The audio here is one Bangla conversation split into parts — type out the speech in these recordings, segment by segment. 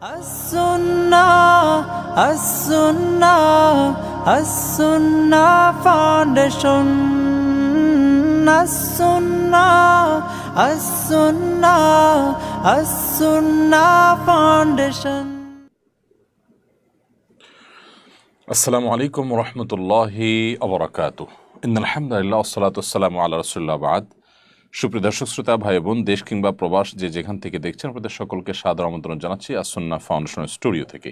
As-Sunnah, As-Sunnah, As-Sunnah Foundation. As-Sunnah, As-Sunnah, As-Sunnah Foundation. আসসালামু আলাইকুম রহমতুল্লাহি আবরাকাতুহ। ইন্নাল হামদুলিল্লাহ ওয়াসসালাতু ওয়াসসালামু আলা রাসূলিল্লাহ বাদ। সুপ্রিয় দর্শক শ্রোতা ভাই বোন, দেশ কিংবা প্রবাস যে যেখান থেকে দেখছেন, আপনাদের সকলকে সাদর আমন্ত্রণ জানাচ্ছি as-Sunnah ফাউন্ডেশনের স্টুডিও থেকে।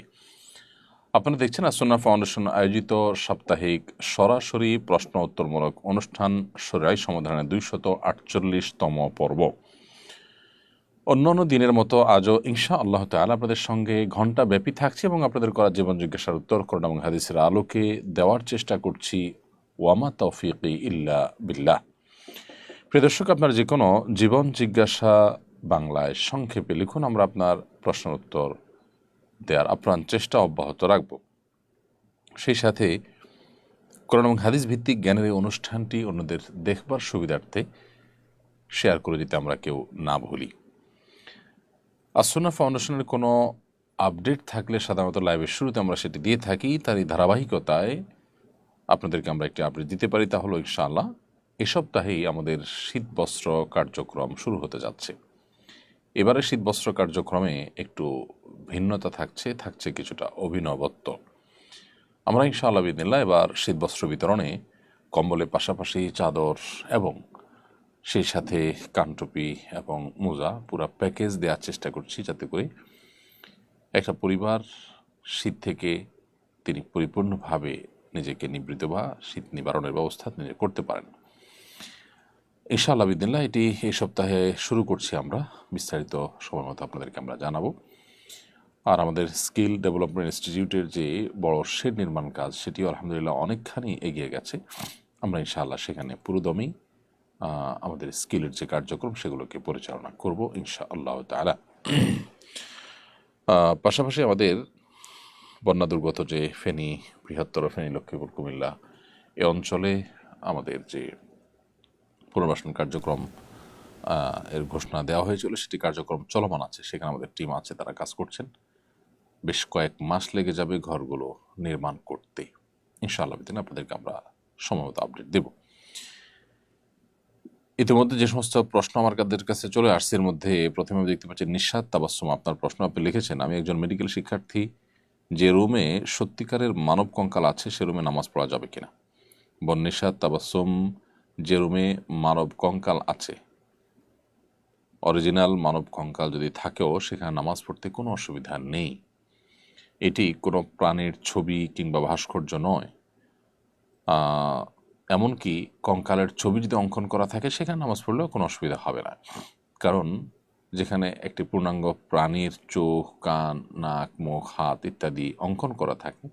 আপনারা দেখছেন as-Sunnah ফাউন্ডেশন আয়োজিত সাপ্তাহিক সরাসরি প্রশ্ন উত্তরমূলক অনুষ্ঠান শরীআহ সমাধানের 248তম পর্ব। অন্যান্য দিনের মতো আজও ইনশা আল্লাহ তাআলা আপনাদের সঙ্গে ঘণ্টা ব্যাপী থাকছি এবং আপনাদের করা জীবন জিজ্ঞাসার উত্তর কোরআন এবং হাদিসের আলোকে দেওয়ার চেষ্টা করছি। ওয়ামা তৌফিকি ইল্লা বিল্লাহ। প্রিয় দর্শক, আপনার যে কোনো জীবন জিজ্ঞাসা বাংলায় সংক্ষেপে লিখুন, আমরা আপনার প্রশ্ন উত্তর দেওয়ার আপ্রাণ চেষ্টা অব্যাহত রাখব। সেই সাথে কোরআন এবং হাদিস ভিত্তিক জ্ঞানের এই অনুষ্ঠানটি অন্যদের দেখবার সুবিধার্থে শেয়ার করে দিতে আমরা কেউ না ভুলি। as-Sunnah ফাউন্ডেশনের কোনো আপডেট থাকলে সাধারণত লাইভের শুরুতে আমরা সেটি দিয়ে থাকি। তারই ধারাবাহিকতায় আপনাদেরকে আমরা একটি আপডেট দিতে পারি, তা হলো ইনশাআল্লাহ এ সপ্তাহেই আমাদের শীতবস্ত্র কার্যক্রম শুরু হতে যাচ্ছে। এবারে শীতবস্ত্র কার্যক্রমে একটু ভিন্নতা থাকছে কিছুটা অভিনবত্ব। আমরা ইনশাআল্লাহ বিদিনিল্লাহ এবার শীতবস্ত্র বিতরণে কম্বলের পাশাপাশি চাদর এবং সেই সাথে কানটুপি এবং মোজা পুরো প্যাকেজ দেওয়ার চেষ্টা করছি, যাতে করে একটা পরিবার শীত থেকে তিনি পরিপূর্ণভাবে নিজেকে নিবৃত বা শীত নিবারণের ব্যবস্থা তিনি করতে পারেন। ইনশাআল্লাহ বিদিনিল্লাহ এটি এই সপ্তাহে শুরু করছি আমরা। বিস্তারিত সময় মতো আপনাদেরকে আমরা জানাবো। আর আমাদের স্কিল ডেভেলপমেন্ট ইনস্টিটিউটের যে বড় শেড নির্মাণ কাজ, সেটিও আলহামদুলিল্লাহ অনেকখানি এগিয়ে গেছে। আমরা ইনশাআল্লাহ সেখানে পুরোদমই আমাদের স্কিলের যে কার্যক্রম সেগুলোকে পরিচালনা করব ইনশাআল্লাহ তাআলা। পাশাপাশি আমাদের বন্যা দুর্গত যে ফেনী, বৃহত্তর ফেনী, লক্ষ্মীপুর, কুমিল্লা এ অঞ্চলে আমাদের যে পুনর্বাসন কার্যক্রম এর ঘোষণা দেওয়া হয়েছিল, সেটি কার্যক্রম চলমান আছে। সেখানে আমাদের টিম আছে, তারা কাজ করছেন। বেশ কয়েক মাস লেগে যাবে ঘরগুলো নির্মাণ করতে। ইনশাআল্লাহ দিন আপনাদেরকে আমরা সময়মতো আপডেট দেব। ইতিমধ্যে যে সমস্ত প্রশ্ন আমার কাছে চলে আসছে, এর মধ্যে প্রথমে দেখতে পাচ্ছি নিশাত তাবাসসুম, আপনার প্রশ্ন আপনি লিখেছেন, আমি একজন মেডিকেল শিক্ষার্থী, যে রুমে সত্যিকারের মানব কঙ্কাল আছে সে রুমে নামাজ পড়া যাবে কিনা? বোন নিশাত তাবাসসুম, যে রুমে মানব কঙ্কাল আছে, অরিজিনাল মানব কঙ্কাল যদি থাকেও, সেখানে নামাজ পড়তে কোনো অসুবিধা নেই। এটি কোনো প্রাণীর ছবি কিংবা ভাস্কর্য নয়। এমনকি কঙ্কালের ছবি যদি অঙ্কন করা থাকে, সেখানে নামাজ পড়লেও কোনো অসুবিধা হবে না। কারণ যেখানে একটি পূর্ণাঙ্গ প্রাণীর চোখ, কান, নাক, মুখ, হাত ইত্যাদি অঙ্কন করা থাকে,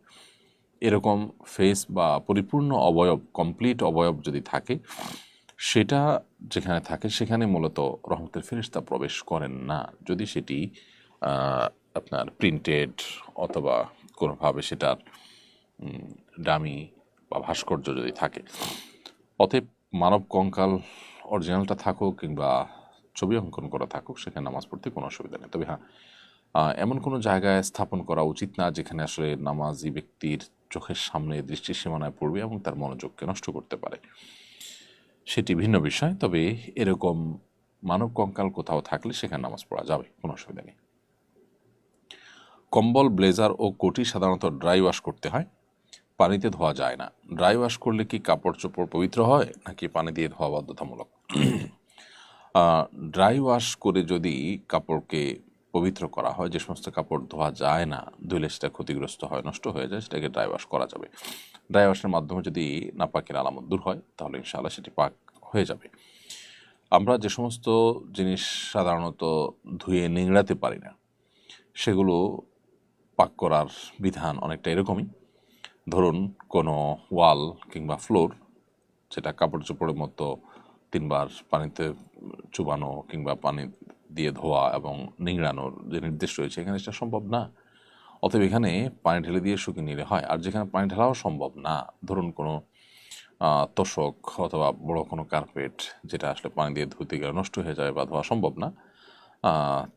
এরকম ফেস বা পরিপূর্ণ অবয়ব, কমপ্লিট অবয়ব যদি থাকে, সেটা যেখানে থাকে সেখানে মূলত রহমতের ফেরেশতা প্রবেশ করেন না, যদি সেটি আপনার প্রিন্টেড অথবা কোনোভাবে সেটার ডামি বা ভাস্কর্য যদি থাকে। অতএব মানব কঙ্কাল অরিজিনালটা থাকুক কিংবা ছবি অঙ্কন করা থাকুক, সেখানে নামাজ পড়তে কোনো অসুবিধা নেই। তবে হ্যাঁ, এমন কোনো জায়গায় স্থাপন করা উচিত না যেখানে আসলে নামাজি ব্যক্তির চোখের সামনে দৃষ্টির সীমানায় পড়বে এবং তার মনোযোগকে নষ্ট করতে পারে, সেটি ভিন্ন বিষয়। তবে এরকম মানব কঙ্কাল কোথাও থাকলে সেখানে নামাজ পড়া যাবে, কোনো অসুবিধা নেই। কম্বল, ব্লেজার ও কোটি সাধারণত ড্রাই ওয়াশ করতে হয়, পানিতে ধোয়া যায় না। ড্রাই ওয়াশ করলে কি কাপড় চোপড় পবিত্র হয় নাকি পানি দিয়ে ধোয়া বাধ্যতামূলক? ড্রাই ওয়াশ করে যদি কাপড়কে পবিত্র করা হয়, যে সমস্ত কাপড় ধোয়া যায় না, ধুলে সেটা ক্ষতিগ্রস্ত হয়, নষ্ট হয়ে যায়, সেটাকে ড্রাই ওয়াশ করা যাবে। ড্রাই ওয়াশের মাধ্যমে যদি নাপাকের আলামত দূর হয়, তাহলে ইনশাআল্লাহ সেটি পাক হয়ে যাবে। আমরা যে সমস্ত জিনিস সাধারণত ধুয়ে নিংড়াতে পারি না, সেগুলো পাক করার বিধান অনেকটা এরকমই। ধরুন কোনো ওয়াল কিংবা ফ্লোর, যেটা কাপড় চোপড়ের মতো 3 বার পানিতে চুবানো কিংবা পানি দিয়ে ধোয়া এবং নিংড়ানোর যে নির্দেশ রয়েছে, এখানে সেটা সম্ভব না। অতএব এখানে পানি ঢেলে দিয়ে শুকিয়ে নিলে হয়। আর যেখানে পানি ঢালাও সম্ভব না, ধরুন কোনো তোশক অথবা বড় কোনো কার্পেট, যেটা আসলে পানি দিয়ে ধুতে গেলে নষ্ট হয়ে যায় বা ধোয়া সম্ভব না,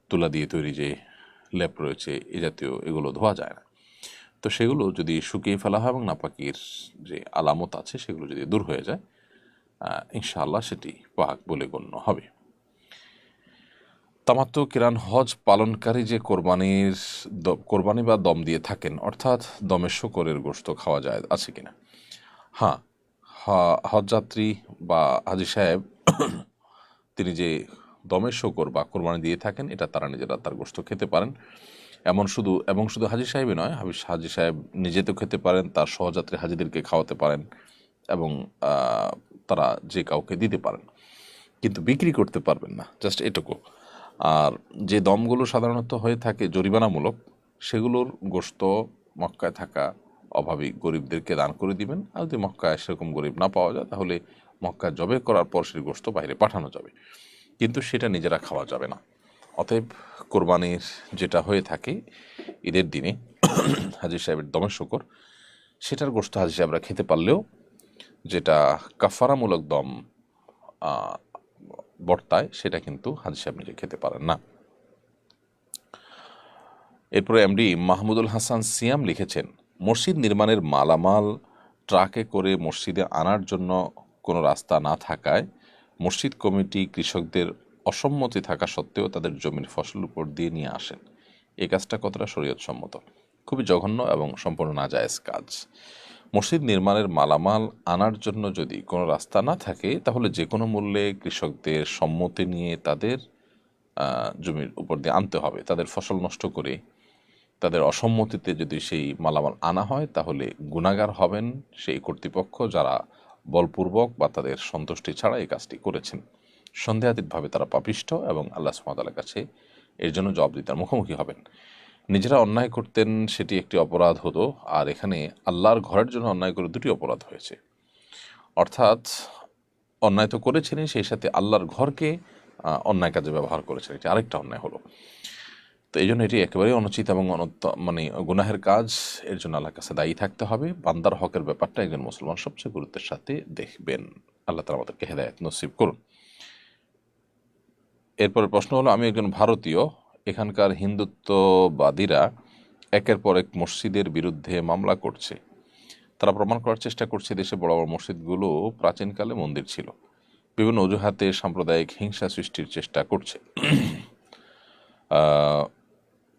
তুলা দিয়ে তৈরি যে লেপ রয়েছে এ জাতীয় এগুলো ধোয়া যায় না। তো সেগুলো যদি শুকিয়ে ফেলা হয় এবং নাপাকির যে আলামত আছে সেগুলো যদি দূর হয়ে যায়, ইনশাআল্লাহ সেটি পাক বলে গণ্য হবে। তামাত্তু কিরান হজ পালনকারী যে কোরবানি বা দম দিয়ে থাকেন, অর্থাৎ দমের শূকরের গোশত খাওয়া যায় আছে কিনা? হ্যাঁ, হজযাত্রী বা হাজী সাহেব তিনি যে দমের শূকর বা কোরবানি দিয়ে থাকেন, এটা তারা নিজেরা তার গোশত খেতে পারেন। শুধু হাজী সাহেবই নয়, হাজী সাহেব নিজে তো খেতে পারেন, তার সহযাত্রী হাজীদেরকে খাওয়াতে পারেন এবং তারা যে কাউকে দিতে পারেন, কিন্তু বিক্রি করতে পারবেন না, জাস্ট এটুকু। আর যে দমগুলো সাধারণত হয়ে থাকে জরিমানামূলক, সেগুলোর গোশত মক্কায় থাকা অভাবী গরিবদেরকে দান করে দিবেন। আর যদি মক্কায় সেরকম গরিব না পাওয়া যায়, তাহলে মক্কায় জবে করার পর সেই গোশত বাইরে পাঠানো যাবে, কিন্তু সেটা নিজেরা খাওয়া যাবে না। অতএব কোরবানির যেটা হয়ে থাকে ঈদের দিনে হাজী সাহেবের দমের শূকর, সেটার গোশত হাজী সাহেবরা খেতে পারলেও যেটা কাফারামূলক দম বর্তায়, সেটা কিন্তু হাজী সাহেব নিজে খেতে পারেন না। এরপরে এমডি মাহমুদুল হাসান সিয়াম লিখেছেন, মসজিদ নির্মাণের মালামাল ট্রাকে করে মসজিদে আনার জন্য কোনো রাস্তা না থাকায় মসজিদ কমিটি কৃষকদের অসম্মতি থাকা সত্ত্বেও তাদের জমির ফসল উপর দিয়ে নিয়ে আসেন। এই কাজটা কতটা শরীয়তসম্মত? খুবই জঘন্য এবং সম্পূর্ণ নাজায়েজ কাজ। মসজিদ নির্মাণের মালামাল আনার জন্য যদি কোনো রাস্তা না থাকে, তাহলে যে কোনো মূল্যে কৃষকদের সম্মতি নিয়ে তাদের জমির উপর দিয়ে আনতে হবে। তাদের ফসল নষ্ট করে তাদের অসম্মতিতে যদি সেই মালামাল আনা হয়, তাহলে গুনাহগার হবেন সেই কর্তৃপক্ষ যারা বলপূর্বক বা তাদের সন্তুষ্টি ছাড়া এই কাজটি করেছেন। সন্দেহাতীতভাবে তারা পাপিষ্ঠ এবং আল্লাহ সুবহানাহু ওয়া তাআলার কাছে এর জন্য জবাবদিহিতার মুখোমুখি হবেন। নিজেরা অন্যায় করতেন, সেটি একটি অপরাধ হতো, আর এখানে আল্লাহর ঘরের জন্য অন্যায় করে দুটি অপরাধ হয়েছে। অর্থাৎ অন্যায় তো করেছেনই, সেই সাথে আল্লাহর ঘরকে অন্যায় কাজে ব্যবহার করেছেন, এটি আরেকটা অন্যায় হলো। তো এই জন্য এটি একেবারেই অনুচিত এবং গুনাহের কাজ। এর জন্য আল্লাহর কাছে দায়ী থাকতে হবে। বান্দার হকের ব্যাপারটা একজন মুসলমান সবচেয়ে গুরুত্বের সাথে দেখবেন। আল্লাহ তাআলা আমাদেরকে হেদায়েত নসিব করুন। এরপরে প্রশ্ন হলো, আমি একজন ভারতীয়, এখানকার হিন্দুত্ববাদীরা একের পর এক মসজিদের বিরুদ্ধে মামলা করছে। তারা প্রমাণ করার চেষ্টা করছে দেশে বড় বড় মসজিদগুলো প্রাচীনকালে মন্দির ছিল। বিভিন্ন অজুহাতে সাম্প্রদায়িক হিংসা সৃষ্টির চেষ্টা করছে।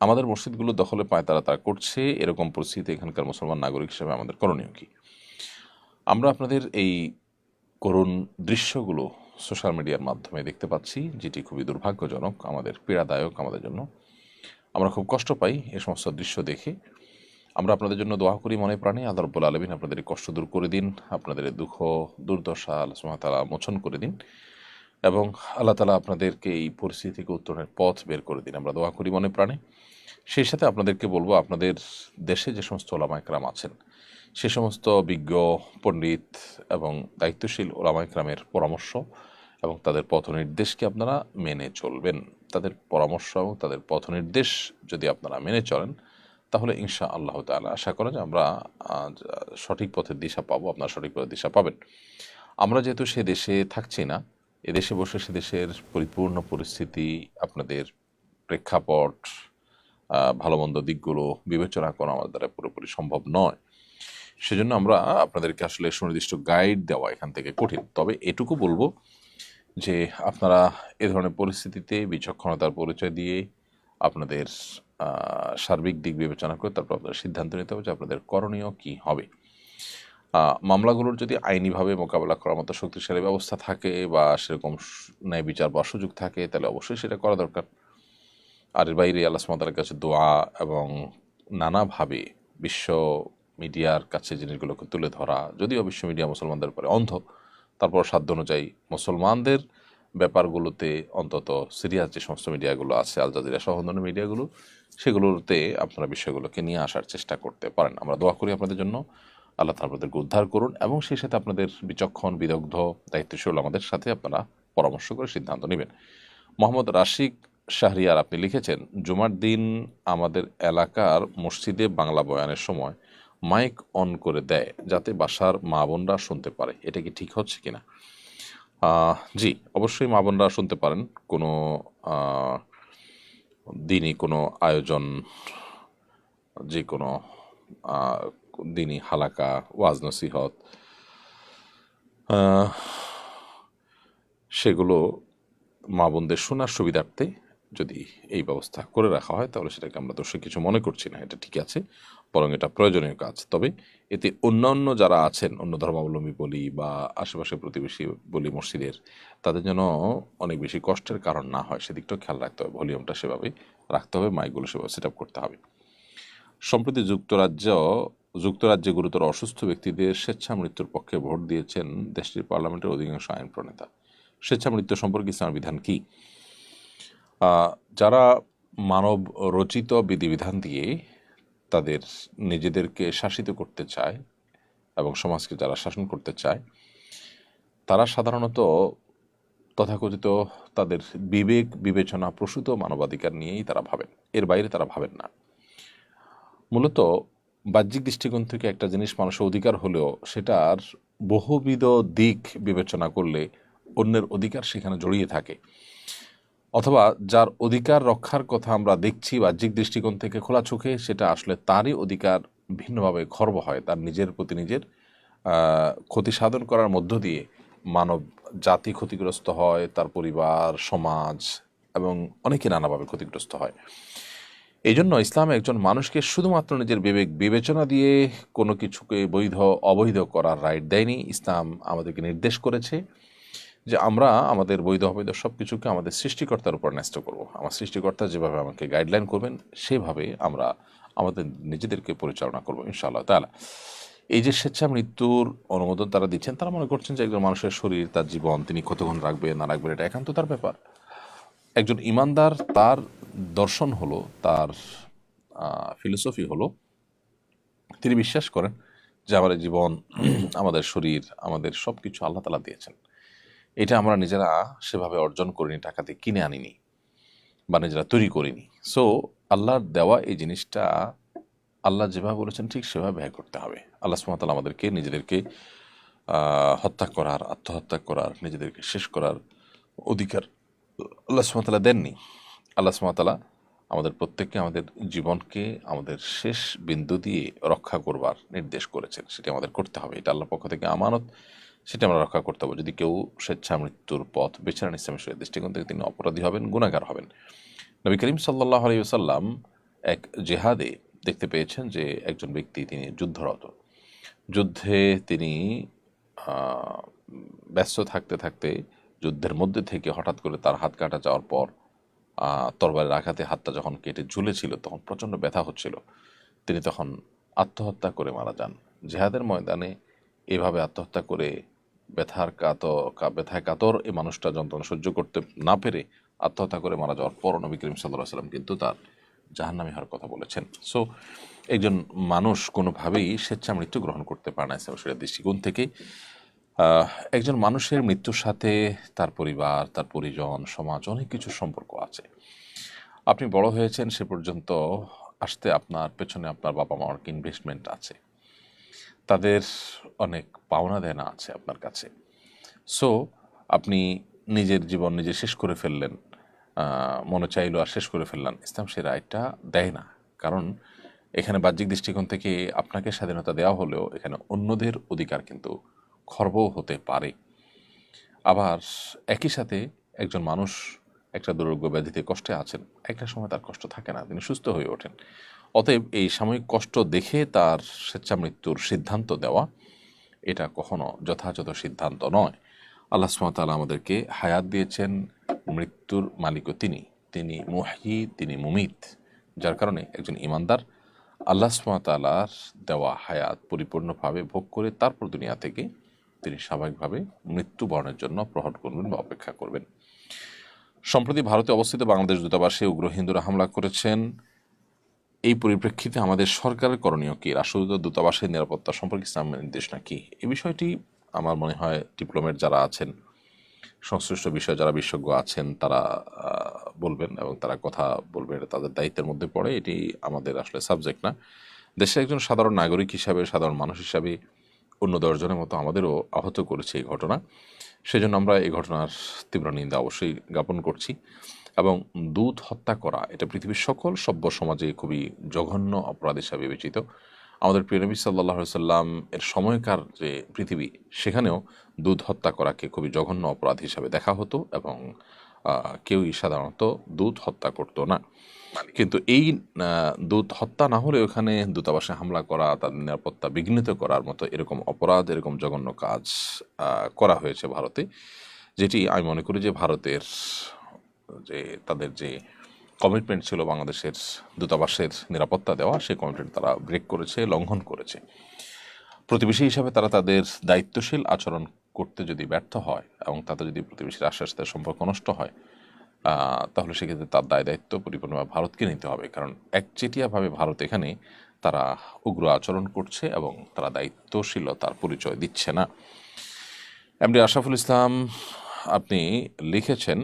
আমাদের মসজিদগুলো দখলে পায় তারা করছে। এরকম পরিস্থিতি এখানকার মুসলমান নাগরিক হিসেবে আমাদের করণীয় কি? আমরা আপনাদের এই করুণ দৃশ্যগুলো সোশ্যাল মিডিয়ার মাধ্যমে দেখতে পাচ্ছি, যেটি খুবই দুর্ভাগ্যজনক, আমাদের পীড়াদায়ক আমাদের জন্য। আমরা খুব কষ্ট পাই এ সমস্ত দৃশ্য দেখে। আমরা আপনাদের জন্য দোয়া করি মনে প্রাণে, আল্লাহ রাব্বুল আলামিন আপনাদের এই কষ্ট দূর করে দিন, আপনাদের দুঃখ দুর্দশা আল্লাহ সুবহানাহু ওয়া তাআলা মোচন করে দিন এবং আল্লাহ তাআলা আপনাদেরকে এই পরিস্থিতি থেকে উত্তরণের পথ বের করে দিন। আমরা দোয়া করি মনে প্রাণে। সেই সাথে আপনাদেরকে বলবো, আপনাদের দেশে যে সমস্ত ওলামা ইকরাম আছেন, সে সমস্ত বিজ্ঞ পণ্ডিত এবং দায়িত্বশীল ওলামা ইকরামের পরামর্শ এবং তাদের পথনির্দেশকে আপনারা মেনে চলবেন। তাদের পরামর্শ এবং তাদের পথনির্দেশ যদি আপনারা মেনে চলেন, তাহলে ইনশা আল্লাহ তাআলা আশা করা যে আমরা সঠিক পথের দিশা পাবো, আপনারা সঠিক পথের দিশা পাবেন। আমরা যেহেতু সে দেশে থাকছি না, এদেশে বসে সে দেশের পরিপূর্ণ পরিস্থিতি, আপনাদের প্রেক্ষাপট, ভালো মন্দ দিকগুলো বিবেচনা করা আমাদের দ্বারা পুরোপুরি সম্ভব নয়। সেজন্য আমরা আপনাদেরকে আসলে সুনির্দিষ্ট গাইড দেওয়া এখান থেকে কঠিন। তবে এটুকু বলবো যে আপনারা এ ধরনের পরিস্থিতিতে বিচক্ষণতার পরিচয় দিয়ে আপনাদের সার্বিক দিক বিবেচনা করে তারপর আপনাদের সিদ্ধান্ত নিতে হবে যে আপনাদের করণীয় কী হবে। মামলাগুলোর যদি আইনিভাবে মোকাবেলা করার মতো শক্তিশালী ব্যবস্থা থাকে বা সেরকম ন্যায় বিচার বা সুযোগ থাকে, তাহলে অবশ্যই সেটা করা দরকার। আর এর বাইরে আল্লাহ সুবহানাহু ওয়া তাআলার কাছে দোয়া এবং নানাভাবে বিশ্ব মিডিয়ার কাছে জিনিসগুলোকে তুলে ধরা, যদিও বিশ্ব মিডিয়া মুসলমানদের উপরে অন্ধ, তারপর সাধ্য অনুযায়ী মুসলমানদের ব্যাপারগুলোতে অন্তত সিরিয়াস যে সমস্ত মিডিয়াগুলো আছে, আল জাজিরা সহ অন্যান্য মিডিয়াগুলো, সেগুলোতে আপনারা বিষয়গুলোকে নিয়ে আসার চেষ্টা করতে পারেন। আমরা দোয়া করি আপনাদের জন্য, আল্লাহ তাআলা আপনাদেরকে উদ্ধার করুন এবং সেই সাথে আপনাদের বিচক্ষণ বিদগ্ধ দায়িত্বশীল আমাদের সাথে আপনারা পরামর্শ করে সিদ্ধান্ত নেবেন। মোহাম্মদ রাশিক শাহরিয়ার আপনি লিখেছেন, জুমার দিন আমাদের এলাকার মসজিদে বাংলা বয়ানের সময় মাইক অন করে দেয় যাতে বাসার মা বোনরা শুনতে পারে, এটা কি ঠিক হচ্ছে কিনা? জি, অবশ্যই মা বোনরা শুনতে পারেন, কোনো দিনই কোনো আয়োজন, যে কোনো আহ, দিনই হালাকা, ওয়াজ নসিহত, আহ, সেগুলো মা বোনদের শোনার সুবিধার্থে যদি এই ব্যবস্থা করে রাখা হয় তাহলে সেটাকে আমরা দোষে কিছু মনে করছি না, এটা ঠিক আছে, বরং এটা প্রয়োজনীয় কাজ। তবে এতে অন্যান্য যারা আছেন, অন্য ধর্মাবলম্বী বলি বা আশেপাশে প্রতিবেশী বলি মসজিদের, তাদের যেন অনেক বেশি কষ্টের কারণ না হয় সেদিকটাও খেয়াল রাখতে হবে, ভলিউমটা সেভাবে রাখতে হবে, মাইকগুলো সেভাবে সেট আপ করতে হবে। সম্প্রতি যুক্তরাজ্যে গুরুতর অসুস্থ ব্যক্তিদের স্বেচ্ছা মৃত্যুর পক্ষে ভোট দিয়েছেন দেশটির পার্লামেন্টের অধিকাংশ আইন প্রণেতা। স্বেচ্ছা মৃত্যু সম্পর্কে ইসলামের বিধান কি? যারা মানব রচিত বিধিবিধান দিয়ে তাদের নিজেদেরকে শাসিত করতে চায় এবং সমাজকে যারা শাসন করতে চায়, তারা সাধারণত তথাকথিত তাদের বিবেক বিবেচনা প্রসূত মানবাধিকার নিয়েই তারা ভাবেন, এর বাইরে তারা ভাবেন না। মূলত বাহ্যিক দৃষ্টিকোণ থেকে একটা জিনিস মানুষের অধিকার হলেও সেটার বহুবিধ দিক বিবেচনা করলে অন্যের অধিকার সেখানে জড়িয়ে থাকে, অথবা যার অধিকার রক্ষার কথা আমরা দেখছি বাহ্যিক দৃষ্টিকোণ থেকে খোলা চোখে, সেটা আসলে তারই অধিকার ভিন্নভাবে খর্ব হয়, তার নিজের প্রতি নিজের ক্ষতি সাধন করার মধ্য দিয়ে মানব জাতি ক্ষতিগ্রস্ত হয়, তার পরিবার, সমাজ এবং অনেকে নানাভাবে ক্ষতিগ্রস্ত হয়। এই জন্য ইসলাম একজন মানুষকে শুধুমাত্র নিজের বিবেক বিবেচনা দিয়ে কোনো কিছুকে বৈধ অবৈধ করার রাইট দেয়নি। ইসলাম আমাদেরকে নির্দেশ করেছে যে আমরা আমাদের বৈধ অবৈধ সব কিছুকে আমাদের সৃষ্টিকর্তার উপর ন্যস্ত করব। আমার সৃষ্টিকর্তা যেভাবে আমাকে গাইডলাইন করবেন সেভাবে আমরা আমাদের নিজেদেরকে পরিচালনা করবো ইনশাআল্লাহ তাআলা। এই যে স্বেচ্ছা মৃত্যুর অনুমোদন তারা দিচ্ছেন, তারা মনে করছেন যে একজন মানুষের শরীর, তার জীবন তিনি কতক্ষণ রাখবে না রাখবেন এটা একান্ত তার ব্যাপার। একজন ইমানদার, তার দর্শন হলো, তার ফিলোসফি হলো, তিনি বিশ্বাস করেন যে আমাদের জীবন, আমাদের শরীর, আমাদের সব কিছু আল্লাহ তাআলা দিয়েছেন। এটা আমরা নিজেরা সেভাবে অর্জন করিনি, টাকা দিয়ে কিনে আনিনি বা নিজেরা তৈরি করিনি। সো আল্লাহর দেওয়া এই জিনিসটা আল্লাহ যেভাবে বলেছেন ঠিক সেভাবে ব্যয় করতে হবে। আল্লাহ সুবহানাহু ওয়া তাআলা আমাদেরকে নিজেদেরকে হত্যা করার, আত্মহত্যা করার, নিজেদেরকে শেষ করার অধিকার আল্লাহ সুবহানাহু ওয়া তাআলা দেননি। আল্লাহ সুবহানাহু ওয়া তাআলা আমাদের প্রত্যেককে আমাদের জীবনকে আমাদের শেষ বিন্দু দিয়ে রক্ষা করবার নির্দেশ করেছেন, সেটি আমাদের করতে হবে। এটা আল্লাহর পক্ষ থেকে আমানত, সেটা আমরা রক্ষা করতে হবে। যদি কেউ স্বেচ্ছা মৃত্যুর পথ বেছে নেন ইসলামের শরীয়তের দৃষ্টিকোণ থেকে, তিনি অপরাধী হবেন, গুনাহগার হবেন। নবী করিম সাল্লাল্লাহু আলাইহি ওয়াসাল্লাম এক জেহাদে দেখতে পেয়েছেন যে একজন ব্যক্তি, তিনি যুদ্ধরত, যুদ্ধে তিনি ব্যস্ত থাকতে থাকতে যুদ্ধের মধ্যে থেকে হঠাৎ করে তার হাত কাটা যাওয়ার পর তরবারির আঘাতে হাতটা যখন কেটে ঝুলেছিল তখন প্রচণ্ড ব্যথা হচ্ছিল, তিনি তখন আত্মহত্যা করে মারা যান। জেহাদের ময়দানে এভাবে আত্মহত্যা করে ব্যথায় কাতর এই মানুষটা যন্ত্রণা সহ্য করতে না পেরে আত্মহত্যা করে মারা যাওয়ার পর নবী করিম সাল্লাল্লাহু আলাইহি ওয়াসাল্লাম কিন্তু তার জাহান্নামী হওয়ার কথা বলেছেন। সো একজন মানুষ কোনোভাবেই স্বেচ্ছা মৃত্যু গ্রহণ করতে পারে না ইসলামের শরীয়তের দৃষ্টিকোণ থেকে। একজন মানুষের মৃত্যুর সাথে তার পরিবার, তার পরিজন, সমাজ, অনেক কিছু সম্পর্ক আছে। আপনি বড় হয়েছেন সে পর্যন্ত আসতে আপনার পেছনে আপনার বাবা মার ইনভেস্টমেন্ট আছে, তাদের অনেক পাওনা দেনা আছে আপনার কাছে। সো আপনি নিজের জীবন নিজে শেষ করে ফেললেন, মনে চাইলো আর শেষ করে ফেললেন, ইসলাম সে রায়টা দেয় না। কারণ এখানে বাহ্যিক দৃষ্টিকোণ থেকে আপনাকে স্বাধীনতা দেওয়া হলেও এখানে অন্যদের অধিকার কিন্তু খর্ব হতে পারে। আবার একই সাথে একজন মানুষ একটা দুরারোগ্য ব্যাধিতে কষ্টে আছেন, একটা সময় তার কষ্ট থাকে না, তিনি সুস্থ হয়ে ওঠেন। অতএব এই সাময়িক কষ্ট দেখে তার স্বেচ্ছা মৃত্যুর সিদ্ধান্ত দেওয়া এটা কখনো যথাযথ সিদ্ধান্ত নয়। আল্লাহ সুবহানাহু ওয়া তাআলা আমাদেরকে হায়াত দিয়েছেন, মৃত্যুর মালিকও তিনি, তিনি মুহয়ি, তিনি মুমিত। যার কারণে একজন ইমানদার আল্লাহ সুবহানাহু ওয়া তাআলার দেওয়া হায়াত পরিপূর্ণভাবে ভোগ করে তারপর দুনিয়া থেকে তিনি স্বাভাবিকভাবে মৃত্যুবরণের জন্য প্রহর করবেন বা অপেক্ষা করবেন। সম্প্রতি ভারতে অবস্থিত বাংলাদেশ দূতাবাসে উগ্র হিন্দুরা হামলা করেছেন। এই পরিপ্রেক্ষিতে আমাদের সরকারের করণীয় কি? রাষ্ট্রদূত দূতাবাসের নিরাপত্তা সম্পর্কে ইসলামের নির্দেশনা কি? এই বিষয়টি আমার মনে হয় ডিপ্লোমেট যারা আছেন, সংশ্লিষ্ট বিষয়ে যারা বিশেষজ্ঞ আছেন, তারা বলবেন এবং তারা কথা বলবেন, এটা তাদের দায়িত্বের মধ্যে পড়ে, এটি আমাদের আসলে সাবজেক্ট না। দেশের একজন সাধারণ নাগরিক হিসাবে, সাধারণ মানুষ হিসাবে অন্য 10 জনের মতো আমাদেরও আহত করেছে এই ঘটনা। সেজন্য আমরা এই ঘটনার তীব্র নিন্দা অবশ্যই জ্ঞাপন করছি। এবং দুধ হত্যা করা এটা পৃথিবীর সকল সভ্য সমাজে খুবই জঘন্য অপরাধ হিসাবে বিবেচিত। আমাদের প্রিয় নবী সাল্লাল্লাহু আলাইহি সাল্লাম এর সময়কার যে পৃথিবী, সেখানেও দুধ হত্যা করাকে খুবই জঘন্য অপরাধ হিসাবে দেখা হতো এবং কেউই সাধারণত দুধ হত্যা করতো না। কিন্তু এই দুধ হত্যা না হলে ওখানে দূতাবাসে হামলা করা, তাদের নিরাপত্তা বিঘ্নিত করার মতো এরকম অপরাধ, এরকম জঘন্য কাজ করা হয়েছে ভারতে, যেটি আমি মনে করি যে ভারতের যে তাদের যে কমিটমেন্ট ছিল বাংলাদেশের দূতাবাসের নিরাপত্তা দেওয়া, সেই কমিটমেন্ট তারা ব্রেক করেছে, লঙ্ঘন করেছে। প্রতিবেশী হিসাবে তারা তাদের দায়িত্বশীল আচরণ করতে যদি ব্যর্থ হয় এবং তাতে যদি প্রতিবেশীর আস্তে আস্তে সম্পর্ক নষ্ট হয়, তাহলে সেক্ষেত্রে তার দায় দায়িত্ব পরিপূর্ণভাবে ভারতকে নিতে হবে। কারণ একচেটিয়াভাবে ভারত এখানে তারা উগ্র আচরণ করছে এবং তারা দায়িত্বশীলতার পরিচয় দিচ্ছে না। এমডি আশরাফুল ইসলাম আপনি লিখেছেন,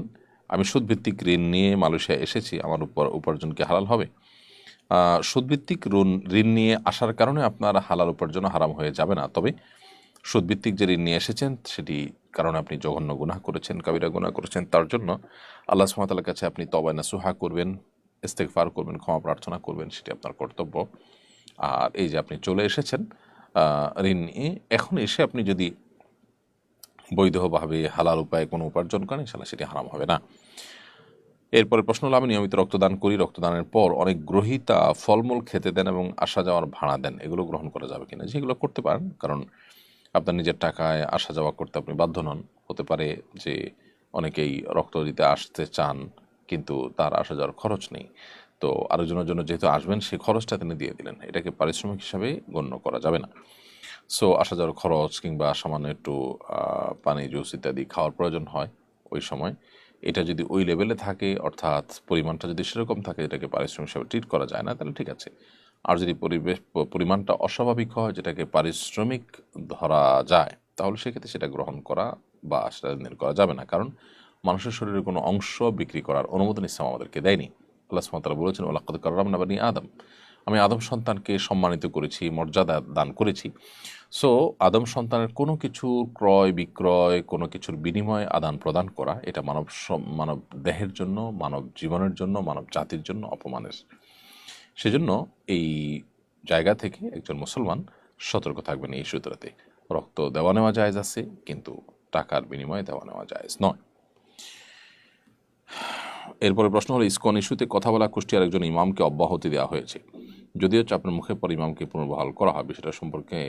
আমি সুদভিত্তিক ঋণ নিয়ে মালয়েশিয়া এসেছি, আমার উপার্জন কি হালাল হবে? সুদভিত্তিক ঋণ নিয়ে আসার কারণে আপনার হালাল উপার্জন হারাম হয়ে যাবে না। তবে সুদভিত্তিক যে ঋণ নিয়ে এসেছেন সেটি কারণে আপনি জঘন্য গুনাহ করেছেন, কাবিরা গুনাহ করেছেন, তার জন্য আল্লাহ সুবহানাহু ওয়া তাআলার কাছে আপনি তওবা নাসুহা করবেন, ইস্তেগফার করবেন, ক্ষমা প্রার্থনা করবেন, সেটি আপনার কর্তব্য। আর এই যে আপনি চলে এসেছেন ঋণ নিয়ে, এখন এসে আপনি যদি বৈধভাবে হালাল উপায়ে কোনো উপার্জন করেন, ইনশাআল্লাহ সেটি হারাম হবে না। এরপরে প্রশ্ন হলো, আমি নিয়মিত রক্তদান করি, রক্তদানের পর অনেক গ্রহীতা ফলমূল খেতে দেন এবং আসা যাওয়ার ভাড়া দেন, এগুলো গ্রহণ করা যাবে কিনা? যেগুলো করতে পারেন, কারণ আপনার নিজের টাকায় আসা যাওয়া করতে আপনি বাধ্য নন। হতে পারে যে অনেকেই রক্ত দিতে আসতে চান কিন্তু তার আসা যাওয়ার খরচ নেই, তো আরেকজনের জন্য যেহেতু আসবেন সেই খরচটা তিনি দিয়ে দিলেন, এটাকে পারিশ্রমিক হিসাবে গণ্য করা যাবে না। সো আসা যাওয়ার খরচ কিংবা সামান্য একটু পানি জুস ইত্যাদি খাওয়ার প্রয়োজন হয় ওই সময়, এটা যদি ওই লেভেলে থাকে, অর্থাৎ পরিমাণটা যদি সেরকম থাকে এটাকে পারিশ্রমিক হিসাবে ট্রিট করা যায় না, তাহলে ঠিক আছে। আর যদি পরিমাণটা অস্বাভাবিক হয়, যেটাকে পারিশ্রমিক ধরা যায়, তাহলে সেক্ষেত্রে সেটা গ্রহণ করা বা সেটা লেনদেন করা যাবে না। কারণ মানুষের শরীরের কোনো অংশ বিক্রি করার অনুমোদন ইসলাম আমাদেরকে দেয়নি। আল্লাহ সুবহানাহু ওয়া তাআলা বলেছেন, ওয়ালাকাদ কাররামনা বানি আদম, আমি আদম সন্তানকে সম্মানিত করেছি, মর্যাদা দান করেছি। সো আদম সন্তানের কোনো কিছুর ক্রয় বিক্রয়, কোনো কিছুর বিনিময়ে আদান প্রদান করা, এটা মানব দেহের জন্য, মানব জীবনের জন্য, মানব জাতির জন্য অপমানের। সেজন্য এই জায়গা থেকে একজন মুসলমান সতর্ক থাকবেন। এই সূত্রতে রক্ত দেওয়া নেওয়া জায়েজ আছে, কিন্তু টাকার বিনিময়ে দেওয়া নেওয়া জায়েজ নয়। এরপরে প্রশ্ন হলো, ইসকন ইস্যুতে কথা বলা কুষ্টিয়ার একজন ইমামকে অব্যাহতি দেওয়া হয়েছে, যদিও আপনার মুখের পর ইমামকে পুনর্বহাল করা হবে, সেটা সম্পর্কে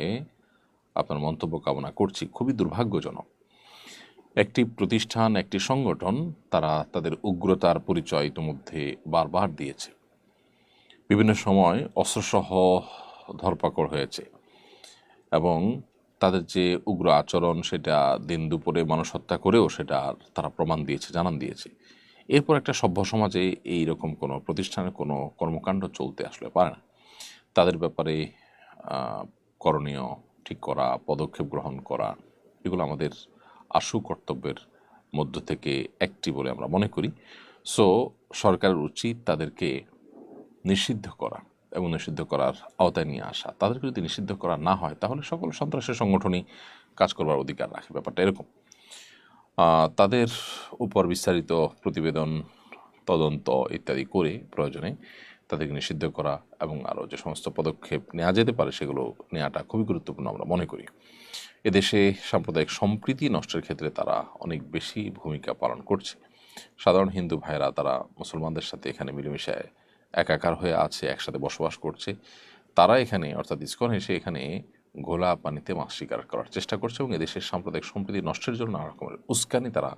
আপনার মন্তব্য কামনা করছি। খুবই দুর্ভাগ্যজনক। একটি প্রতিষ্ঠান, একটি সংগঠন, তারা তাদের উগ্রতার পরিচয় ইতিমধ্যে বারবার দিয়েছে। বিভিন্ন সময় অস্ত্রসহ ধরপাকড় হয়েছে এবং তাদের যে উগ্র আচরণ, সেটা দিন দুপুরে মানুষ হত্যা করেও সেটা তারা প্রমাণ দিয়েছে, জানান দিয়েছে। এরপর একটা সভ্য সমাজে এই রকম কোনো প্রতিষ্ঠানের কোনো কর্মকাণ্ড চলতে আসলে পারে না। তাদের ব্যাপারে করণীয় ঠিক করা, পদক্ষেপ গ্রহণ করা, এগুলো আমাদের আশু কর্তব্যের মধ্য থেকে একটি বলে আমরা মনে করি। সো সরকারের উচিত তাদেরকে নিষিদ্ধ করা এবং নিষিদ্ধ করার আওতায় নিয়ে আসা। তাদেরকে যদি নিষিদ্ধ করা না হয়, তাহলে সকল সন্ত্রাসী সংগঠনই কাজ করবার অধিকার রাখে। ব্যাপারটা এরকম। তাদের উপর বিস্তারিত প্রতিবেদন, তদন্ত ইত্যাদি করে প্রয়োজনে তাদেরকে নিষিদ্ধ করা এবং আরও যে সমস্ত পদক্ষেপ নেওয়া যেতে পারে সেগুলো নেওয়াটা খুবই গুরুত্বপূর্ণ আমরা মনে করি। এদেশে সাম্প্রদায়িক সম্প্রীতি নষ্টের ক্ষেত্রে তারা অনেক বেশি ভূমিকা পালন করছে। সাধারণ হিন্দু ভাইরা তারা মুসলমানদের সাথে এখানে মিলেমিশে একাকার হয়ে আছে, একসাথে বসবাস করছে। তারা এখানে, অর্থাৎ ইসকন এসে এখানে ঘোলা পানিতে মাছ শিকার করার চেষ্টা করছে এবং এদেশের সাম্প্রদায়িক সম্প্রীতি নষ্টের জন্য নানা রকমের উস্কানি তারা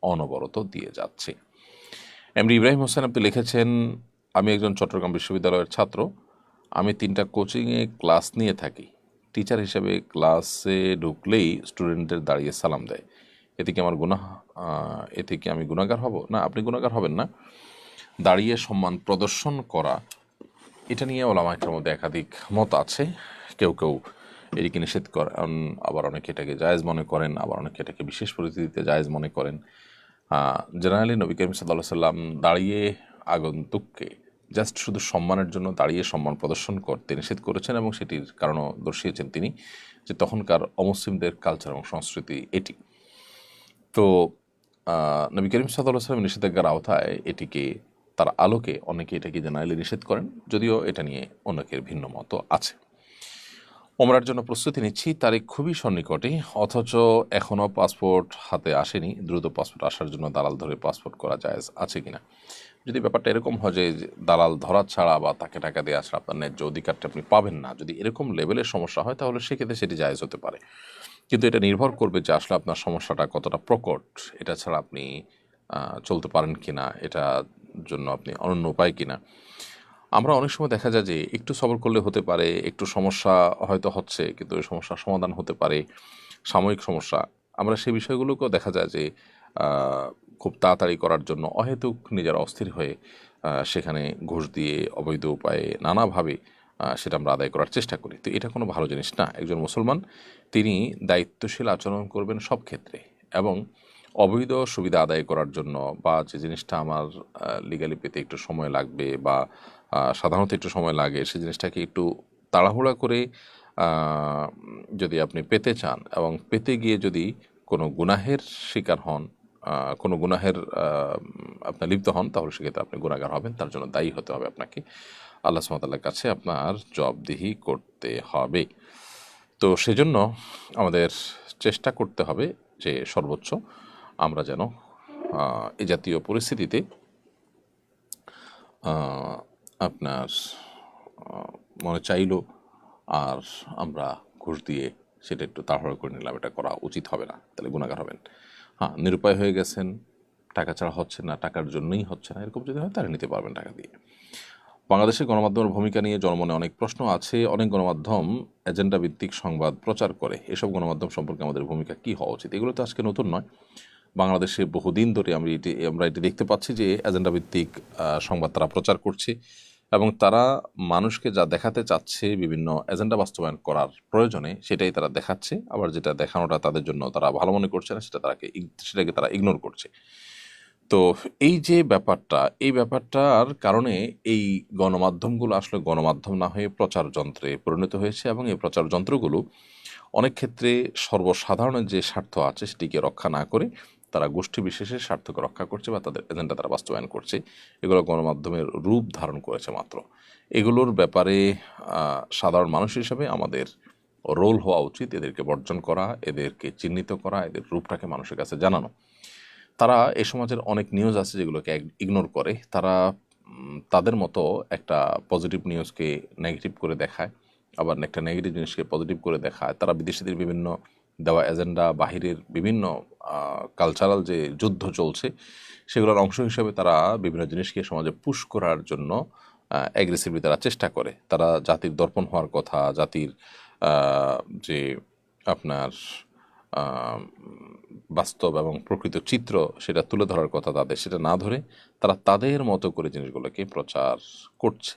অনবরত দিয়ে যাচ্ছে। এমডি ইব্রাহিম হোসেন আপনি লিখেছেন, আমি একজন চট্টগ্রাম বিশ্ববিদ্যালয়ের ছাত্র। আমি 3টা কোচিংয়ে ক্লাস নিয়ে থাকি। টিচার হিসেবে ক্লাসে ঢুকলেই স্টুডেন্টদের দাঁড়িয়ে সালাম দেয়। এতে কি আমি গুনাহগার হব? না, আপনি গুনাহগার হবেন না। দাঁড়িয়ে সম্মান প্রদর্শন করা, এটা নিয়ে ওলামা একরামের মধ্যে একাধিক মত আছে। কেউ কেউ এটিকে নিষেধ করেন, আবার অনেকে এটাকে জায়েজ মনে করেন, আবার অনেকে এটাকে বিশেষ পরিস্থিতিতে জায়েজ মনে করেন। জেনারেলি নবী করিম সাল্লাল্লাহু আলাইহি সাল্লাম দাঁড়িয়ে আগন্তুককে জাস্ট শুধু সম্মানের জন্য দাঁড়িয়ে সম্মান প্রদর্শন করতে নিষেধ করেছেন, এবং সেটির কারণও দর্শিয়েছেন তিনি যে তখনকার অমুসলিমদের কালচার এবং সংস্কৃতি এটি। তো নবী করিম সাল্লাল্লাহু আলাইহি ওয়াসাল্লাম নিষেধাজ্ঞার আওতায় এটিকে তার আলোকে অনেকে এটাকে জেনারেলি নিষেধ করেন, যদিও এটা নিয়ে অনেকের ভিন্ন মত আছে। ওমরার জন্য প্রস্তুতি নিচ্ছি, তারিখ খুবই সন্নিকটে, অথচ এখনও পাসপোর্ট হাতে আসেনি। দ্রুত পাসপোর্ট আসার জন্য দালাল ধরে পাসপোর্ট করা জায়েজ আছে কিনা? যদি ব্যাপারটা এরকম হয় যে দালাল ধরা ছাড়া বা তাকে টাকা দিয়ে আসলে আপনার ন্যায্য অধিকারটা আপনি পাবেন না, যদি এরকম লেভেলের সমস্যা হয় তাহলে সেক্ষেত্রে সেটি জায়েজ হতে পারে। কিন্তু এটা নির্ভর করবে যে আসলে আপনার সমস্যাটা কতটা প্রকট, এটা ছাড়া আপনি চলতে পারেন কিনা, এটার জন্য আপনি অনন্য উপায় কিনা। আমরা অনেক সময় দেখা যায় যে একটু সবর করলে হতে পারে, একটু সমস্যা হয়তো হচ্ছে কিন্তু ওই সমস্যার সমাধান হতে পারে, সাময়িক সমস্যা। আমরা সেই বিষয়গুলোকেও দেখা যায় যে খুব তাড়াতাড়ি করার জন্য অহেতুক নিজেরা অস্থির হয়ে সেখানে ঘুষ দিয়ে অবৈধ উপায়ে নানাভাবে সেটা আমরা আদায় করার চেষ্টা করি। তো এটা কোনো ভালো জিনিস না। একজন মুসলমান তিনি দায়িত্বশীল আচরণ করবেন সব ক্ষেত্রে, এবং অবৈধ সুবিধা আদায় করার জন্য বা যে জিনিসটা আমার লিগালি পেতে একটু সময় লাগবে বা সাধারণত একটু সময় লাগে, সেই জিনিসটাকে একটু তাড়াহুড়া করে যদি আপনি পেতে চান এবং পেতে গিয়ে যদি কোনো গুনাহের শিকার হন, কোনো গুনাহের আপনি লিপ্ত হন, তাহলে সেক্ষেত্রে আপনি গুনাহগার হবেন, তার জন্য দায়ী হতে হবে আপনাকে। আল্লাহ সুবহানাহু ওয়া তাআলার কাছে আপনার জবাবদিহি করতে হবে। তো সেজন্য আমাদের চেষ্টা করতে হবে যে সর্বোচ্চ আমরা যেন এ জাতীয় পরিস্থিতিতে আপনার মনে চাইলো আর আমরা ঘুষ দিয়ে সেটা একটু তাড়াহুড়ো করে নিলাম, এটা করা উচিত হবে না, তাহলে গুনাহগার হবেন। হ্যাঁ, নিরুপায় হয়ে গেছেন, টাকা ছাড়া হচ্ছে না, টাকার জন্যই হচ্ছে না, এরকম যদি হয় তাহলে নিতে পারবেন টাকা দিয়ে। বাংলাদেশের গণমাধ্যমের ভূমিকা নিয়ে জনমনে অনেক প্রশ্ন আছে। অনেক গণমাধ্যম এজেন্ডা ভিত্তিক সংবাদ প্রচার করে। এসব গণমাধ্যম সম্পর্কে আমাদের ভূমিকা কী হওয়া উচিত? এগুলো তো আজকে নতুন নয়, বাংলাদেশে বহুদিন ধরে আমরা এটি দেখতে পাচ্ছি যে এজেন্ডা ভিত্তিক সংবাদ তারা প্রচার করছে, এবং তারা মানুষকে যা দেখাতে চাচ্ছে বিভিন্ন এজেন্ডা বাস্তবায়ন করার প্রয়োজনে সেটাই তারা দেখাচ্ছে, আবার যেটা দেখানোটা তাদের জন্য তারা ভালো মনে করছে না সেটাকে তারা ইগনোর করছে। তো এই যে ব্যাপারটা, এই ব্যাপারটার কারণে এই গণমাধ্যমগুলো আসলে গণমাধ্যম না হয়ে প্রচার যন্ত্রে পরিণত হয়েছে, এবং এই প্রচার যন্ত্রগুলো অনেক ক্ষেত্রে সর্বসাধারণের যে স্বার্থ আছে সেটিকে রক্ষা না করে তারা গোষ্ঠী বিশেষের স্বার্থকে রক্ষা করছে বা তাদের এজেন্ডা তারা বাস্তবায়ন করছে। এগুলো গণমাধ্যমের রূপ ধারণ করেছে মাত্র। এগুলোর ব্যাপারে সাধারণ মানুষ হিসেবে আমাদের রোল হওয়া উচিত এদেরকে বর্জন করা, এদেরকে চিহ্নিত করা, এদের রূপটাকে মানুষের কাছে জানানো। তারা এ সমাজের অনেক নিউজ আছে যেগুলোকে ইগনোর করে, তারা তাদের মতো একটা পজিটিভ নিউজকে নেগেটিভ করে দেখায়, আবার একটা নেগেটিভ জিনিসকে পজিটিভ করে দেখায়। তারা বিদেশিদের বিভিন্ন দেওয়া এজেন্ডা, বাহিরের বিভিন্ন কালচারাল যে যুদ্ধ চলছে সেগুলোর অংশ হিসেবে তারা বিভিন্ন জিনিসকে সমাজে পুশ করার জন্য অ্যাগ্রেসিভলি তারা চেষ্টা করে। তারা জাতির দর্পণ হওয়ার কথা, জাতির যে আপনার বাস্তব এবং প্রকৃত চিত্র সেটা তুলে ধরার কথা তাদের, সেটা না ধরে তারা তাদের মতো করে জিনিসগুলোকে প্রচার করছে।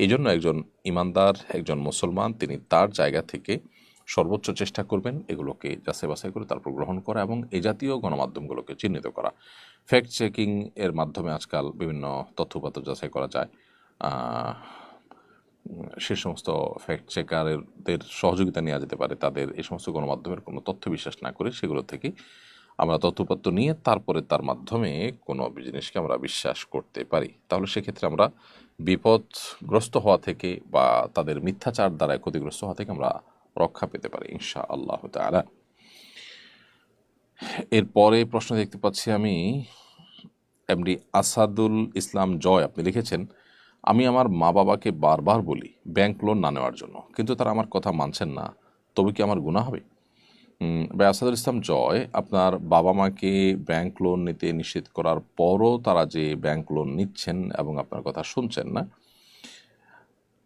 এই জন্য একজন ইমানদার, একজন মুসলমান তিনি তার জায়গা থেকে সর্বোচ্চ চেষ্টা করবেন এগুলোকে যাচাই বাছাই করে তারপর গ্রহণ করা এবং এই জাতীয় গণমাধ্যমগুলোকে চিহ্নিত করা। ফ্যাক্ট চেকিং এর মাধ্যমে আজকাল বিভিন্ন তথ্যপাত্র যাচাই করা যায়। সে সমস্ত ফ্যাক্ট চেকারদের সহযোগিতা নেওয়া যেতে পারে। তাদের এই সমস্ত গণমাধ্যমের কোনো তথ্য বিশ্বাস না করে সেগুলো থেকে আমরা তথ্যপত্র নিয়ে তারপরে তার মাধ্যমে কোনো জিনিসকে আমরা বিশ্বাস করতে পারি। তাহলে সেক্ষেত্রে আমরা বিপদগ্রস্ত হওয়া থেকে বা তাদের মিথ্যাচার দ্বারা ক্ষতিগ্রস্ত হওয়া থেকে আমরা রক্ষা পেতে পারি ইনশাআল্লাহ তাআলা। এরপরে প্রশ্ন দেখতে পাচ্ছি আমি, এমডি আসাদুল ইসলাম জয়, আপনি লিখেছেন, আমি আমার মা বাবাকে বারবার বলি ব্যাংক লোন না নেওয়ার জন্য, কিন্তু তারা আমার কথা মানছেন না, তবে কি আমার গুনাহ হবে? ভাই আসাদুল ইসলাম জয়, আপনার বাবা মাকে ব্যাংক লোন নিতে নিষেধ করার পরও তারা যে ব্যাংক লোন নিচ্ছেন এবং আপনার কথা শুনছেন না,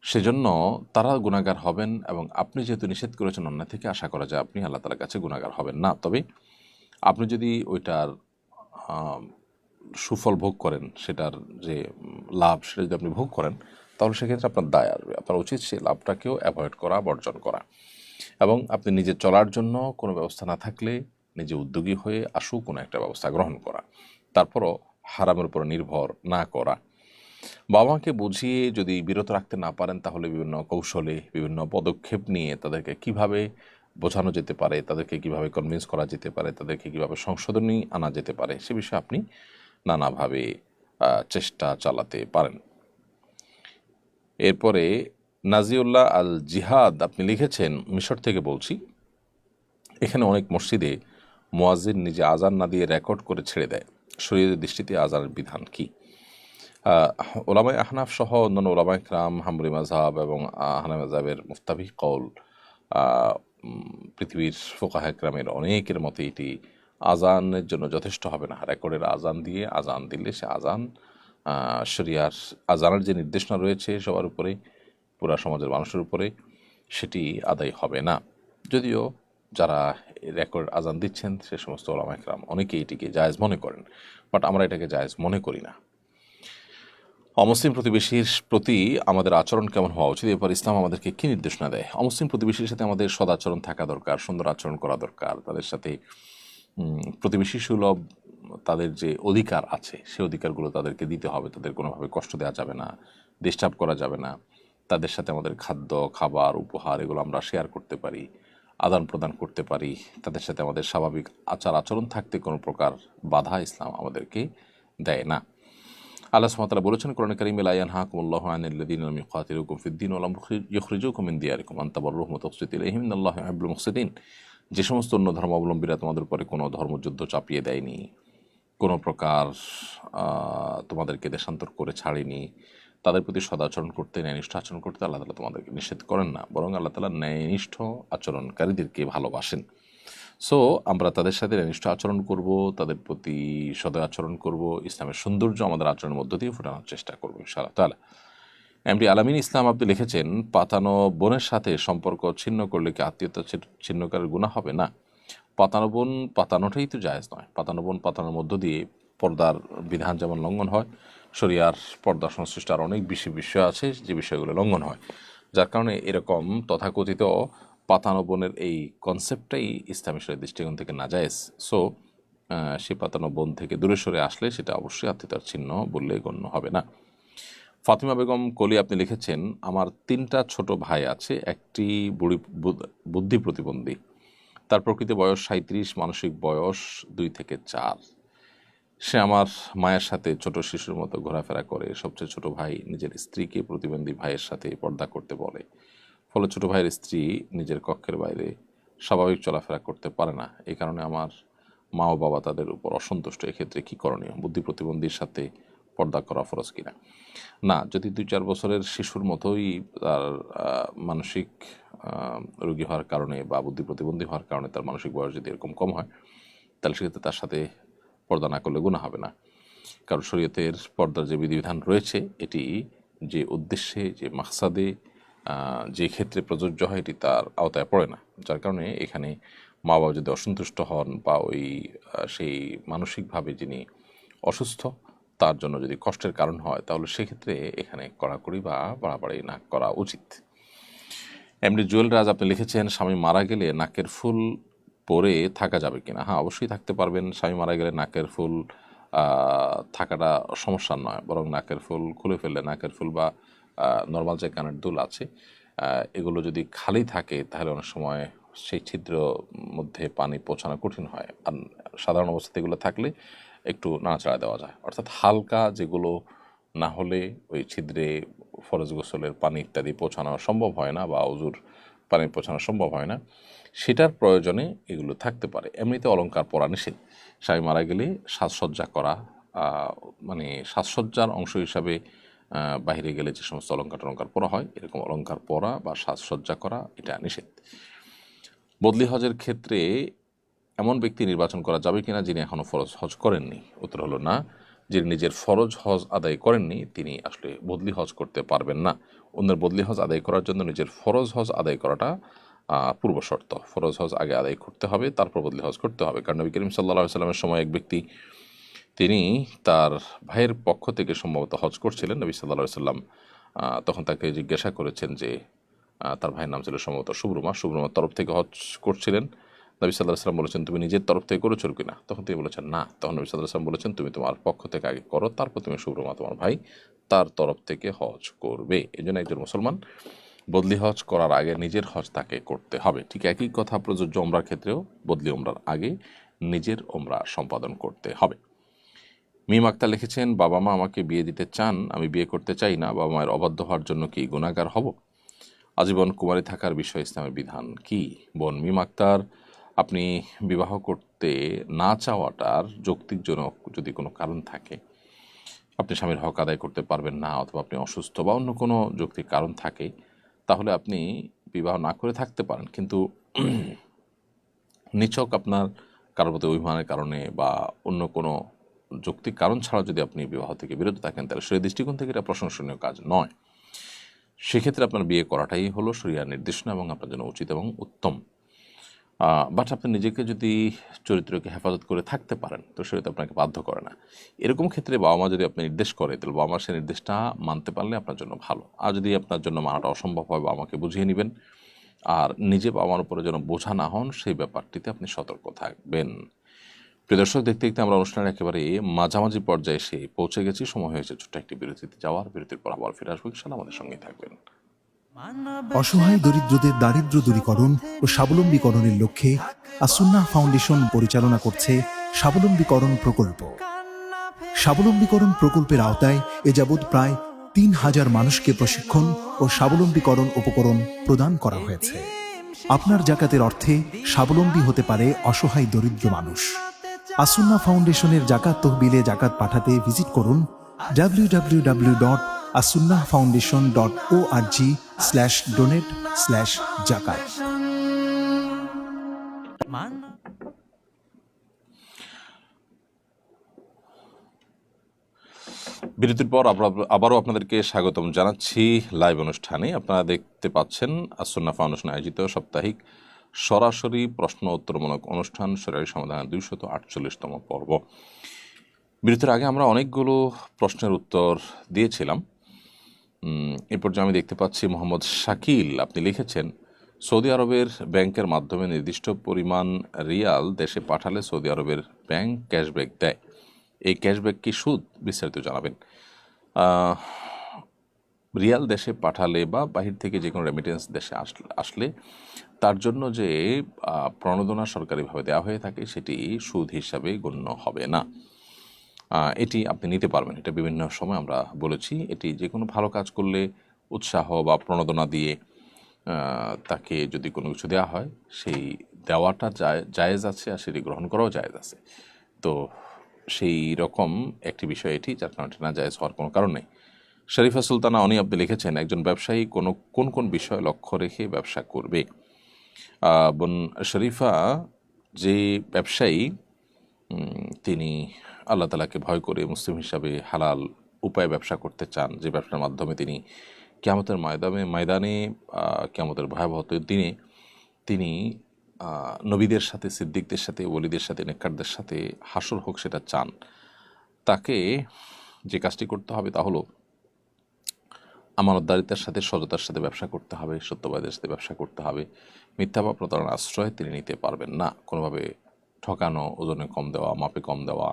সেজন্য তারা গুনাহগার হবেন, এবং আপনি যেহেতু নিষেধ করেছেন অন্যায় থেকে আশা করা যায় আপনি আল্লাহ তাআলার কাছে গুনাহগার হবেন না। তবে আপনি যদি ওইটার সুফল ভোগ করেন, সেটার যে লাভ সেটা যদি আপনি ভোগ করেন, তাহলে সেক্ষেত্রে আপনার দায় আসবে। আপনার উচিত সেই লাভটাকেও অ্যাভয়েড করা, বর্জন করা, এবং আপনি নিজে চলার জন্য কোনো ব্যবস্থা না থাকলে নিজে উদ্যোগী হয়ে কোনো একটা ব্যবস্থা গ্রহণ করা, তারপরও হারামের উপর নির্ভর না করা। বাবা মাকে বুঝিয়ে যদি বিরত রাখতে না পারেন, তাহলে বিভিন্ন কৌশলে বিভিন্ন পদক্ষেপ নিয়ে তাদেরকে কিভাবে বোঝানো যেতে পারে, তাদেরকে কিভাবে কনভিন্স করা যেতে পারে, তাদেরকে কিভাবে সংশোধনী আনা যেতে পারে, সে বিষয়ে আপনি নানাভাবে চেষ্টা চালাতে পারেন। এরপরে নাজিউল্লাহ আল জিহাদ আপনি লিখেছেন, মিশর থেকে বলছি, এখানে অনেক মসজিদে মুয়াজ্জিন নিজে আজান না দিয়ে রেকর্ড করে ছেড়ে দেয়। শরীয়তের দৃষ্টিতে আজানের বিধান কি? ওলামায়ে আহনাফ সহ অন্যান্য ওলামায়ে কেরাম, হাম্বলি মাযহাব এবং হানাফি মাযহাবের মুফতাবি কওল, পৃথিবীর ফুকাহা কেরামের অনেকের মতে এটি আজানের জন্য যথেষ্ট হবে না। রেকর্ডের আজান দিয়ে আজান দিলে সে আজান শরিয়ার আজানের যে নির্দেশনা রয়েছে সবার উপরে, পুরা সমাজের মানুষের উপরে, সেটি আদায় হবে না। যদিও যারা রেকর্ড আজান দিচ্ছেন সে সমস্ত ওলামায়ে কেরাম অনেকেই এটিকে জায়েজ মনে করেন, বাট আমরা এটাকে জায়েজ মনে করি না। অমুসলিম প্রতিবেশীর প্রতি আমাদের আচরণ কেমন হওয়া উচিত, এরপর ইসলাম আমাদেরকে কী নির্দেশনা দেয়? অমুসলিম প্রতিবেশীর সাথে আমাদের সদাচরণ থাকা দরকার, সুন্দর আচরণ করা দরকার। তাদের সাথে প্রতিবেশী সুলভ তাদের যে অধিকার আছে সে অধিকারগুলো তাদেরকে দিতে হবে। তাদের কোনোভাবে কষ্ট দেওয়া যাবে না, ডিস্টার্ব করা যাবে না। তাদের সাথে আমাদের খাদ্য, খাবার, উপহার এগুলো আমরা শেয়ার করতে পারি, আদান প্রদান করতে পারি। তাদের সাথে আমাদের স্বাভাবিক আচার আচরণ থাকতে কোনো প্রকার বাধা ইসলাম আমাদেরকে দেয় না। আল্লাহ সুবহানাহু ওয়া তাআলা বলেছেন কোরআনে কারীমে, লা ইয়ানহাকুমুল্লাহু আনিল্লাযীনা লাম ইউকাতিলুকুম ফিদ-দীন ওয়া লাম ইউখরিজুকুম মিন দিয়ারিকুম আন তাবাররুহুম ওয়া তুকসিতু ইলাইহিম ইন্নাল্লাহা ইউহিব্বুল মুকসিতিন। যে সমস্ত অন্য ধর্মাবলম্বীরা তোমাদের উপরে কোনো ধর্মযুদ্ধ চাপিয়ে দেয়নি, কোনো প্রকার তোমাদেরকে দেশান্তর করে ছাড়েনি, তাদের প্রতি সদাচরণ করতে, ন্যায়নিষ্ঠ আচরণ করতে আল্লাহ তাআলা তোমাদেরকে নিষেধ করেন না, বরং আল্লাহ তাআলা ন্যায়নিষ্ঠ আচরণকারীদেরকে ভালোবাসেন। সো আমরা তাদের সাথে নিষ্ঠ আচরণ করব, তাদের প্রতি সদয় আচরণ করব, ইসলামের সৌন্দর্য আমাদের আচরণের মধ্য দিয়ে ফোটানোর চেষ্টা করবো ইনশাআল্লাহ তাআলা। এমডি আলামিন ইসলাম আপনি লিখেছেন, পাতানো বোনের সাথে সম্পর্ক ছিন্ন করলে কি আত্মীয়তা ছিন্নকারের গুনাহ হবে? না, পাতানো বোন পাতানোটাই তো জায়েজ নয়। পাতানো বোন পাতানোর মধ্য দিয়ে পর্দার বিধান যেমন লঙ্ঘন হয়, শরিয়ার পর্দা সংশ্লিষ্ট আর অনেক বেশি বিষয় আছে যে বিষয়গুলো লঙ্ঘন হয়, যার কারণে এরকম তথাকথিত পাতানো বোনের এই কনসেপ্টটাই ইসলামী শরীয়তের দৃষ্টিকোণ থেকে নাজায়েজ। সো সে পাতানো বোন থেকে দূরে সরে আসলে সেটা অবশ্যই আত্মীয়তার চিহ্ন বললে গণ্য হবে না। ফাতিমা বেগম কলি আপনি লিখেছেন, আমার 3টা ছোট ভাই আছে, একটি বুদ্ধি প্রতিবন্ধী, তার প্রকৃত বয়স 37, মানসিক বয়স 2 থেকে 4। সে আমার মায়ের সাথে ছোট শিশুর মতো ঘোরাফেরা করে। সবচেয়ে ছোট ভাই নিজের স্ত্রীকে প্রতিবন্ধী ভাইয়ের সাথে পর্দা করতে বলে, ফলে ছোট ভাইয়ের স্ত্রী নিজের কক্ষের বাইরে স্বাভাবিক চলাফেরা করতে পারে না। এই কারণে আমার মা ও বাবা তাদের উপর অসন্তুষ্ট। এক্ষেত্রে কী করণীয়? বুদ্ধি প্রতিবন্ধীর সাথে পর্দা করা ফরজ কিনা? না, যদি 2-4 বছরের শিশুর মতোই তার মানসিক রোগী হওয়ার কারণে বা বুদ্ধি প্রতিবন্ধী হওয়ার কারণে তার মানসিক বয়স যদি এরকম কম হয়, তাহলে সেক্ষেত্রে তার সাথে পর্দা না করলে গুনাহ হবে না। কারণ শরীয়তের পর্দার যে বিধিবিধান রয়েছে এটি যে উদ্দেশ্যে, যে মাকসাদে, যে ক্ষেত্রে প্রযোজ্য হয় এটি তার আওতায় পড়ে না। যার কারণে এখানে মা বাবা যদি অসন্তুষ্ট হন বা ওই সেই মানসিকভাবে যিনি অসুস্থ তার জন্য যদি কষ্টের কারণ হয়, তাহলে সেক্ষেত্রে এখানে কড়াকড়ি বা বাড়াবাড়ি না করা উচিত। এমনি জুয়েল রাজ আপনি লিখেছেন, স্বামী মারা গেলে নাকের ফুল পরে থাকা যাবে কিনা? হ্যাঁ, অবশ্যই থাকতে পারবেন। স্বামী মারা গেলে নাকের ফুল থাকাটা সমস্যা নয়, বরং নাকের ফুল খুলে ফেললে, নাকের ফুল বা নর্মাল যে কানের দুল আছে এগুলো যদি খালি থাকে তাহলে অনেক সময় সেই ছিদ্র মধ্যে পানি পৌঁছানো কঠিন হয়। আর সাধারণ অবস্থাতে এগুলো থাকলে একটু নাড়াচাড়া দেওয়া যায়, অর্থাৎ হালকা যেগুলো না হলে ওই ছিদ্রে ফরজ গোসলের পানি ইত্যাদি পৌঁছানো সম্ভব হয় না বা অজুর পানি পৌঁছানো সম্ভব হয় না, সেটার প্রয়োজনে এগুলো থাকতে পারে। এমনিতে অলংকার পরা নিষেধ। স্বামী মারা গেলে সাজসজ্জা করা, মানে সাজসজ্জার অংশ হিসাবে বাইরে গেলে যে সমস্ত অলংকার পরা হয় এরকম অলংকার পরা বা সাজসজ্জা করা এটা নিষেধ। বদলি হজের ক্ষেত্রে এমন ব্যক্তি নির্বাচন করা যাবে কিনা যিনি এখনও ফরজ হজ করেননি? উত্তর হলো না। যিনি নিজের ফরজ হজ আদায় করেননি তিনি আসলে বদলি হজ করতে পারবেন না। অন্যের বদলি হজ আদায় করার জন্য নিজের ফরজ হজ আদায় করাটা পূর্ব শর্ত। ফরজ হজ আগে আদায় করতে হবে, তারপর বদলি হজ করতে হবে। কারণ নবী করিম সাল্লাল্লাহু আলাইহি ওয়াসাল্লামের সময় এক ব্যক্তি তিনি তার ভাইয়ের পক্ষ থেকে সম্ভবত হজ করছিলেন। নবী সাল্লাল্লাহু আলাইহি ওয়াসাল্লাম তখন তাকে জিজ্ঞাসা করেছেন যে তার ভাইয়ের নাম ছিল সম্ভবত শুভ্রমার তরফ থেকে হজ করছিলেন। নবী সাল্লাল্লাহু আলাইহি ওয়াসাল্লাম বলেছেন, তুমি নিজের তরফ থেকে করেছো কিনা? তখন তিনি বলেছেন না। তখন নবী সাল্লাল্লাহু আলাইহি ওয়াসাল্লাম বলেছেন, তুমি তোমার পক্ষ থেকে আগে করো, তারপর তুমি শুভ্রমা তোমার ভাই তার তরফ থেকে হজ করবে। এই জন্য একজন মুসলমান বদলি হজ করার আগে নিজের হজ তাকে করতে হবে। ঠিক একই কথা প্রযোজ্য ওমরার ক্ষেত্রেও বদলি ওমরার আগে নিজের ওমরা সম্পাদন করতে হবে। মিম আক্তার লিখেছেন, বাবা মা আমাকে বিয়ে দিতে চান, আমি বিয়ে করতে চাই না, বাবা মায়ের অবাধ্য হওয়ার জন্য কি গুনাহগার হব? আজীবন কুমারী থাকার বিষয়ে ইসলামের বিধান কি? বোন মিম আক্তার, আপনি বিবাহ করতে না চাওয়াটার যৌক্তিকজনক যদি কোনো কারণ থাকে, আপনি স্বামীর হক আদায় করতে পারবেন না, অথবা আপনি অসুস্থ বা অন্য কোনো যৌক্তিক কারণ থাকে, তাহলে আপনি বিবাহ না করে থাকতে পারেন। কিন্তু নিছক আপনার কারোর প্রতি অভিমানের কারণে বা অন্য কোনো যৌক্তিক কারণ ছাড়া যদি আপনি বিবাহ থেকে বিরত থাকেন, তাহলে সেই দৃষ্টিকোণ থেকে এটা প্রশংসনীয় কাজ নয়। সেক্ষেত্রে আপনার বিয়ে করাটাই হলো শরিয়ার নির্দেশনা এবং আপনার জন্য উচিত এবং উত্তম। বাট আপনি নিজেকে যদি চরিত্রকে হেফাজত করে থাকতে পারেন, তো সেটা তো আপনাকে বাধ্য করে না। এরকম ক্ষেত্রে বাবা মা যদি আপনি নির্দেশ করে, তাহলে বাবা মা সেই নির্দেশটা মানতে পারলে আপনার জন্য ভালো। আর যদি আপনার জন্য মানাটা অসম্ভব হয়, বাবা মাকে বুঝিয়ে নেবেন। আর নিজে বাবা মার উপরে যেন বোঝা না হন, সেই ব্যাপারটিতে আপনি সতর্ক থাকবেন। প্রিয় দর্শক, দেখতে দেখতে আমরা অনুষ্ঠানের একেবারে মাঝামাঝি পর্যায়ে এসে পৌঁছে গেছি। সময় হয়েছে ছোট্ট একটি বিরতিতে যাওয়ার। বিরতির পর আবার ফিরে আসবো ইনশাআল্লাহ, আমাদের সঙ্গেই থাকবেন। অসহায় দরিদ্রদের দারিদ্র্য দূরীকরণ ও স্বাবলম্বীকরণের লক্ষ্যে আসুন্নাহ ফাউন্ডেশন পরিচালনা করছে স্বাবলম্বীকরণ প্রকল্প। স্বাবলম্বীকরণ প্রকল্পের আওতায় এ যাবৎ প্রায় ৩,০০০ মানুষকে প্রশিক্ষণ ও স্বাবলম্বীকরণ উপকরণ প্রদান করা হয়েছে। আপনার জাকাতের অর্থে স্বাবলম্বী হতে পারে অসহায় দরিদ্র মানুষ। আসুন্নাহ ফাউন্ডেশনের জাকাত তহবিলে জাকাত পাঠাতে ভিজিট করুন www.asunnahfoundation.org/donate/zakat। বিরতির পর আবারও আপনাদেরকে স্বাগতম জানাচ্ছি লাইভ অনুষ্ঠানে। আপনারা দেখতে পাচ্ছেন আসুন্নাহ ফাউন্ডেশন আয়োজিত সাপ্তাহিক সরাসরি প্রশ্ন উত্তরমূলক অনুষ্ঠান শরীয়ত সমাধানের 248তম পর্ব। বিরতির আগে আমরা অনেকগুলো প্রশ্নের উত্তর দিয়েছিলাম। এ পর্যায়ে আমি দেখতে পাচ্ছি মোহাম্মদ শাকিল, আপনি লিখেছেন, সৌদি আরবের ব্যাংকের মাধ্যমে নির্দিষ্ট পরিমাণ রিয়াল দেশে পাঠালে সৌদি আরবের ব্যাংক ক্যাশব্যাক দেয়, এই ক্যাশব্যাক কি সুদ? বিস্তারিত জানাবেন। রিয়াল দেশে পাঠালে বা বাহির থেকে যে কোনো রেমিটেন্স দেশে আসলে তার জন্য যে প্রণোদনা সরকারিভাবে দেওয়া হয়ে থাকে, সেটি সুদ হিসাবে গণ্য হবে না। এটি আপনি নিতে পারবেন। এটা বিভিন্ন সময় আমরা বলেছি, এটি যে কোনো ভালো কাজ করলে উৎসাহ বা প্রণোদনা দিয়ে তাকে যদি কোনো কিছু দেওয়া হয়, সেই দেওয়াটা জায়েজ আছে, আর সেটি গ্রহণ করাও জায়েজ আছে। তো সেই রকম একটি বিষয় এটি, যার কারণে না জায়েজ হওয়ার কোনো কারণ নেই। শরীফা সুলতানা অনি আপনি লিখেছেন, একজন ব্যবসায়ী কোন কোন বিষয় লক্ষ্য রেখে ব্যবসা করবে? বোন শরীফা, যে ব্যবসায়ী তিনি আল্লাহ তাআলাকে ভয় করে মুসলিম হিসাবে হালাল উপায়ে ব্যবসা করতে চান, যে ব্যবসার মাধ্যমে তিনি কিয়ামতের ময়দানে কিয়ামতের ভয়াবহ দিনে তিনি নবীদের সাথে, সিদ্দিকদের সাথে, ওলিদের সাথে, নেককারদের সাথে হাসর হোক সেটা চান, তাকে যে কাজটি করতে হবে তা হলো আমানতদারিতার সাথে, সততার সাথে ব্যবসা করতে হবে, সত্যবাদের সাথে ব্যবসা করতে হবে। মিথ্যা বা প্রতারণার আশ্রয় তিনি নিতে পারবেন না। কোনোভাবে ঠকানো, ওজনে কম দেওয়া, মাপে কম দেওয়া,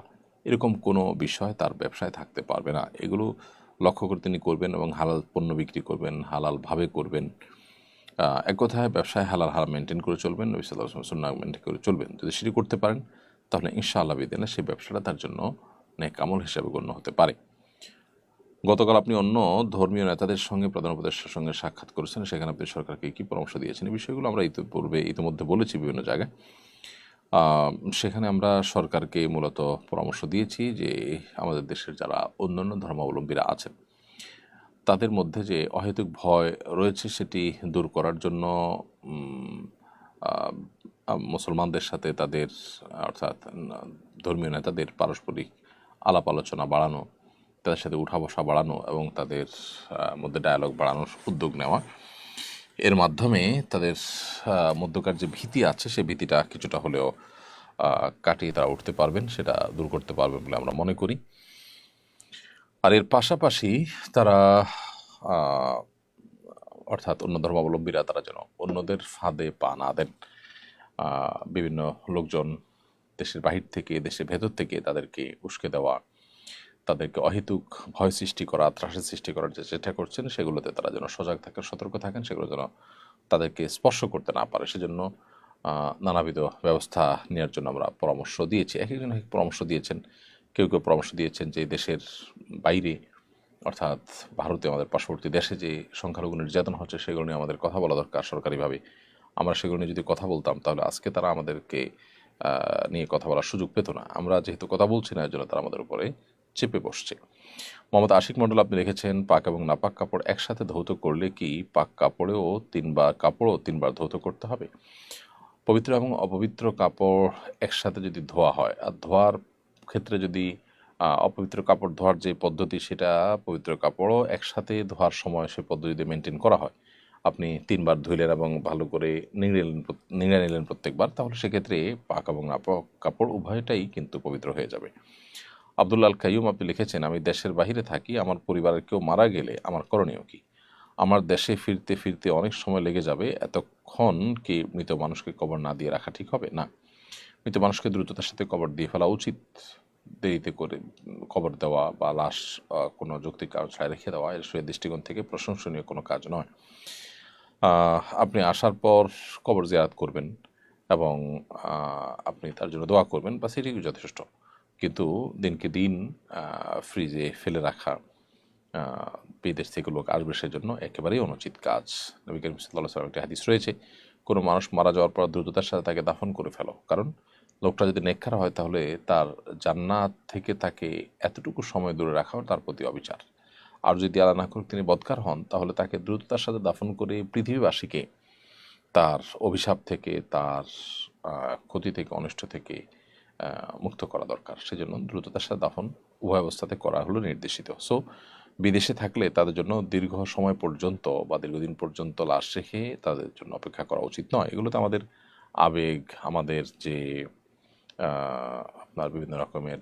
এরকম কোনো বিষয় তার ব্যবসায় থাকতে পারবে না। এগুলো লক্ষ্য করে তিনি করবেন এবং হালাল পণ্য বিক্রি করবেন, হালালভাবে করবেন। এক কথায় ব্যবসায় হালাল মেনটেন করে চলবেন, নবী সাল্লাল্লাহু আলাইহি ওয়াসাল্লাম সুন্নাহ মেনটেন করে চলবেন। যদি সেটি করতে পারেন, তাহলে ইনশাআল্লাহ বিদিনে সেই ব্যবসাটা তার জন্য নেক আমল হিসাবে গণ্য হতে পারে। গতকাল আপনি অন্য ধর্মীয় নেতাদের সঙ্গে, প্রধান উপদেষ্টার সঙ্গে সাক্ষাৎ করেছেন, সেখানে আপনি সরকারকে কী পরামর্শ দিয়েছেন? এই বিষয়গুলো আমরা ইতিমধ্যে বলেছি বিভিন্ন জায়গায়। সেখানে আমরা সরকারকে মূলত পরামর্শ দিয়েছি যে আমাদের দেশের যারা অন্যান্য ধর্মাবলম্বীরা আছেন, তাদের মধ্যে যে অহেতুক ভয় রয়েছে, সেটি দূর করার জন্য মুসলমানদের সাথে তাদের, অর্থাৎ ধর্মীয় নেতাদের পারস্পরিক আলাপ আলোচনা বাড়ানো, তাদের সাথে উঠা বসা বাড়ানো এবং তাদের মধ্যে ডায়ালগ বাড়ানোর উদ্যোগ নেওয়া। এর মাধ্যমে তাদের মধ্যকার যে ভীতি আছে, সেই ভীতিটা কিছুটা হলেও কাটিয়ে তারা উঠতে পারবেন, সেটা দূর করতে পারবেন বলে আমরা মনে করি। আর এর পাশাপাশি তারা অর্থাৎ অন্য ধর্মাবলম্বীরা তারা যেন অন্যদের ফাঁদে পা না দেন। বিভিন্ন লোকজন দেশের বাহির থেকে, দেশের ভেতর থেকে তাদেরকে উস্কে দেওয়া, তাদেরকে অহেতুক ভয় সৃষ্টি করা, ত্রাসের সৃষ্টি করার যে চেষ্টা করছেন, সেগুলোতে তারা যেন সজাগ থাকেন, সতর্ক থাকেন, সেগুলো যেন তাদেরকে স্পর্শ করতে না পারে, সেজন্য নানাবিধ ব্যবস্থা নেওয়ার জন্য আমরা পরামর্শ দিয়েছি। এক একজন এক পরামর্শ দিয়েছেন। কেউ কেউ পরামর্শ দিয়েছেন যে দেশের বাইরে, অর্থাৎ ভারতে, আমাদের পার্শ্ববর্তী দেশে যে সংখ্যালঘু নির্যাতন হচ্ছে, সেগুলো নিয়ে আমাদের কথা বলা দরকার সরকারিভাবে। আমরা সেগুলো নিয়ে যদি কথা বলতাম, তাহলে আজকে তারা আমাদেরকে নিয়ে কথা বলার সুযোগ পেত না। আমরা যেহেতু কথা বলছি না, এর জন্য তারা আমাদের উপরে চেপে বসছে। মোহাম্মদ আশিক মণ্ডল আপনি লিখেছেন, পাক এবং নাপাক কাপড় একসাথে ধৌত করলে কি পাক কাপড়েও তিনবার ধৌত করতে হবে? পবিত্র এবং অপবিত্র কাপড় একসাথে যদি ধোয়া হয়, আর ধোয়ার ক্ষেত্রে যদি অপবিত্র কাপড় ধোয়ার যে পদ্ধতি, সেটা পবিত্র কাপড়ও একসাথে ধোয়ার সময় সে পদ্ধতিতে মেনটেন করা হয়, আপনি 3বার ধুইলেন এবং ভালো করে নিংড়ে নিলেন প্রত্যেকবার, তাহলে সেক্ষেত্রে পাক এবং নাপাক কাপড় উভয়টাই কিন্তু পবিত্র হয়ে যাবে। আব্দুল্লাহ কাইয়ুম আপনি লিখেছেন, আমি দেশের বাহিরে থাকি, আমার পরিবারের কেউ মারা গেলে আমার করণীয় কি? আমার দেশে ফিরতে ফিরতে অনেক সময় লেগে যাবে, এতক্ষণ কি মৃত মানুষকে কবর না দিয়ে রাখা ঠিক হবে? না, মৃত মানুষকে দ্রুততার সাথে কবর দিয়ে ফেলা উচিত। দেরিতে করে কবর দেওয়া বা লাশ কোনো যৌক্তিক কারণ ছাড়া রেখে দেওয়া, এর দৃষ্টিকোণ থেকে প্রশংসনীয় কোনো কাজ নয়। আপনি আসার পর কবর জিয়ারত করবেন এবং আপনি তার জন্য দোয়া করবেন, বা সেটিই যথেষ্ট। কিন্তু দিনকে দিন ফ্রিজে ফেলে রাখা, বিদেশ থেকে লোক আসবে সেজন্য একেবারেই অনুচিত কাজ। নবী করিম সাল্লাল্লাহু আলাইহি ওয়াসাল্লাম একটি হাদিস রয়েছে, কোনো মানুষ মারা যাওয়ার পর দ্রুততার সাথে তাকে দাফন করে ফেলো, কারণ লোকটা যদি নেককার হয়, তাহলে তার জান্নাত থেকে তাকে এতটুকু সময় দূরে রাখাও তার প্রতি অবিচার। আর যদি আল্লাহ না করুক তিনি বদকার হন, তাহলে তাকে দ্রুততার সাথে দাফন করে পৃথিবীবাসীকে তার অভিশাপ থেকে, তার ক্ষতি থেকে, অনিষ্ট থেকে মুক্ত করা দরকার। সেজন্য দ্রুততার সাথে দাফন উভয় অবস্থাতে করা হলো নির্দেশিত। সো বিদেশে থাকলে তাদের জন্য দীর্ঘ সময় পর্যন্ত বা দীর্ঘদিন পর্যন্ত লাশ রেখে তাদের জন্য অপেক্ষা করা উচিত নয়। এগুলোতে আমাদের আবেগ, আমাদের যে আপনার বিভিন্ন রকমের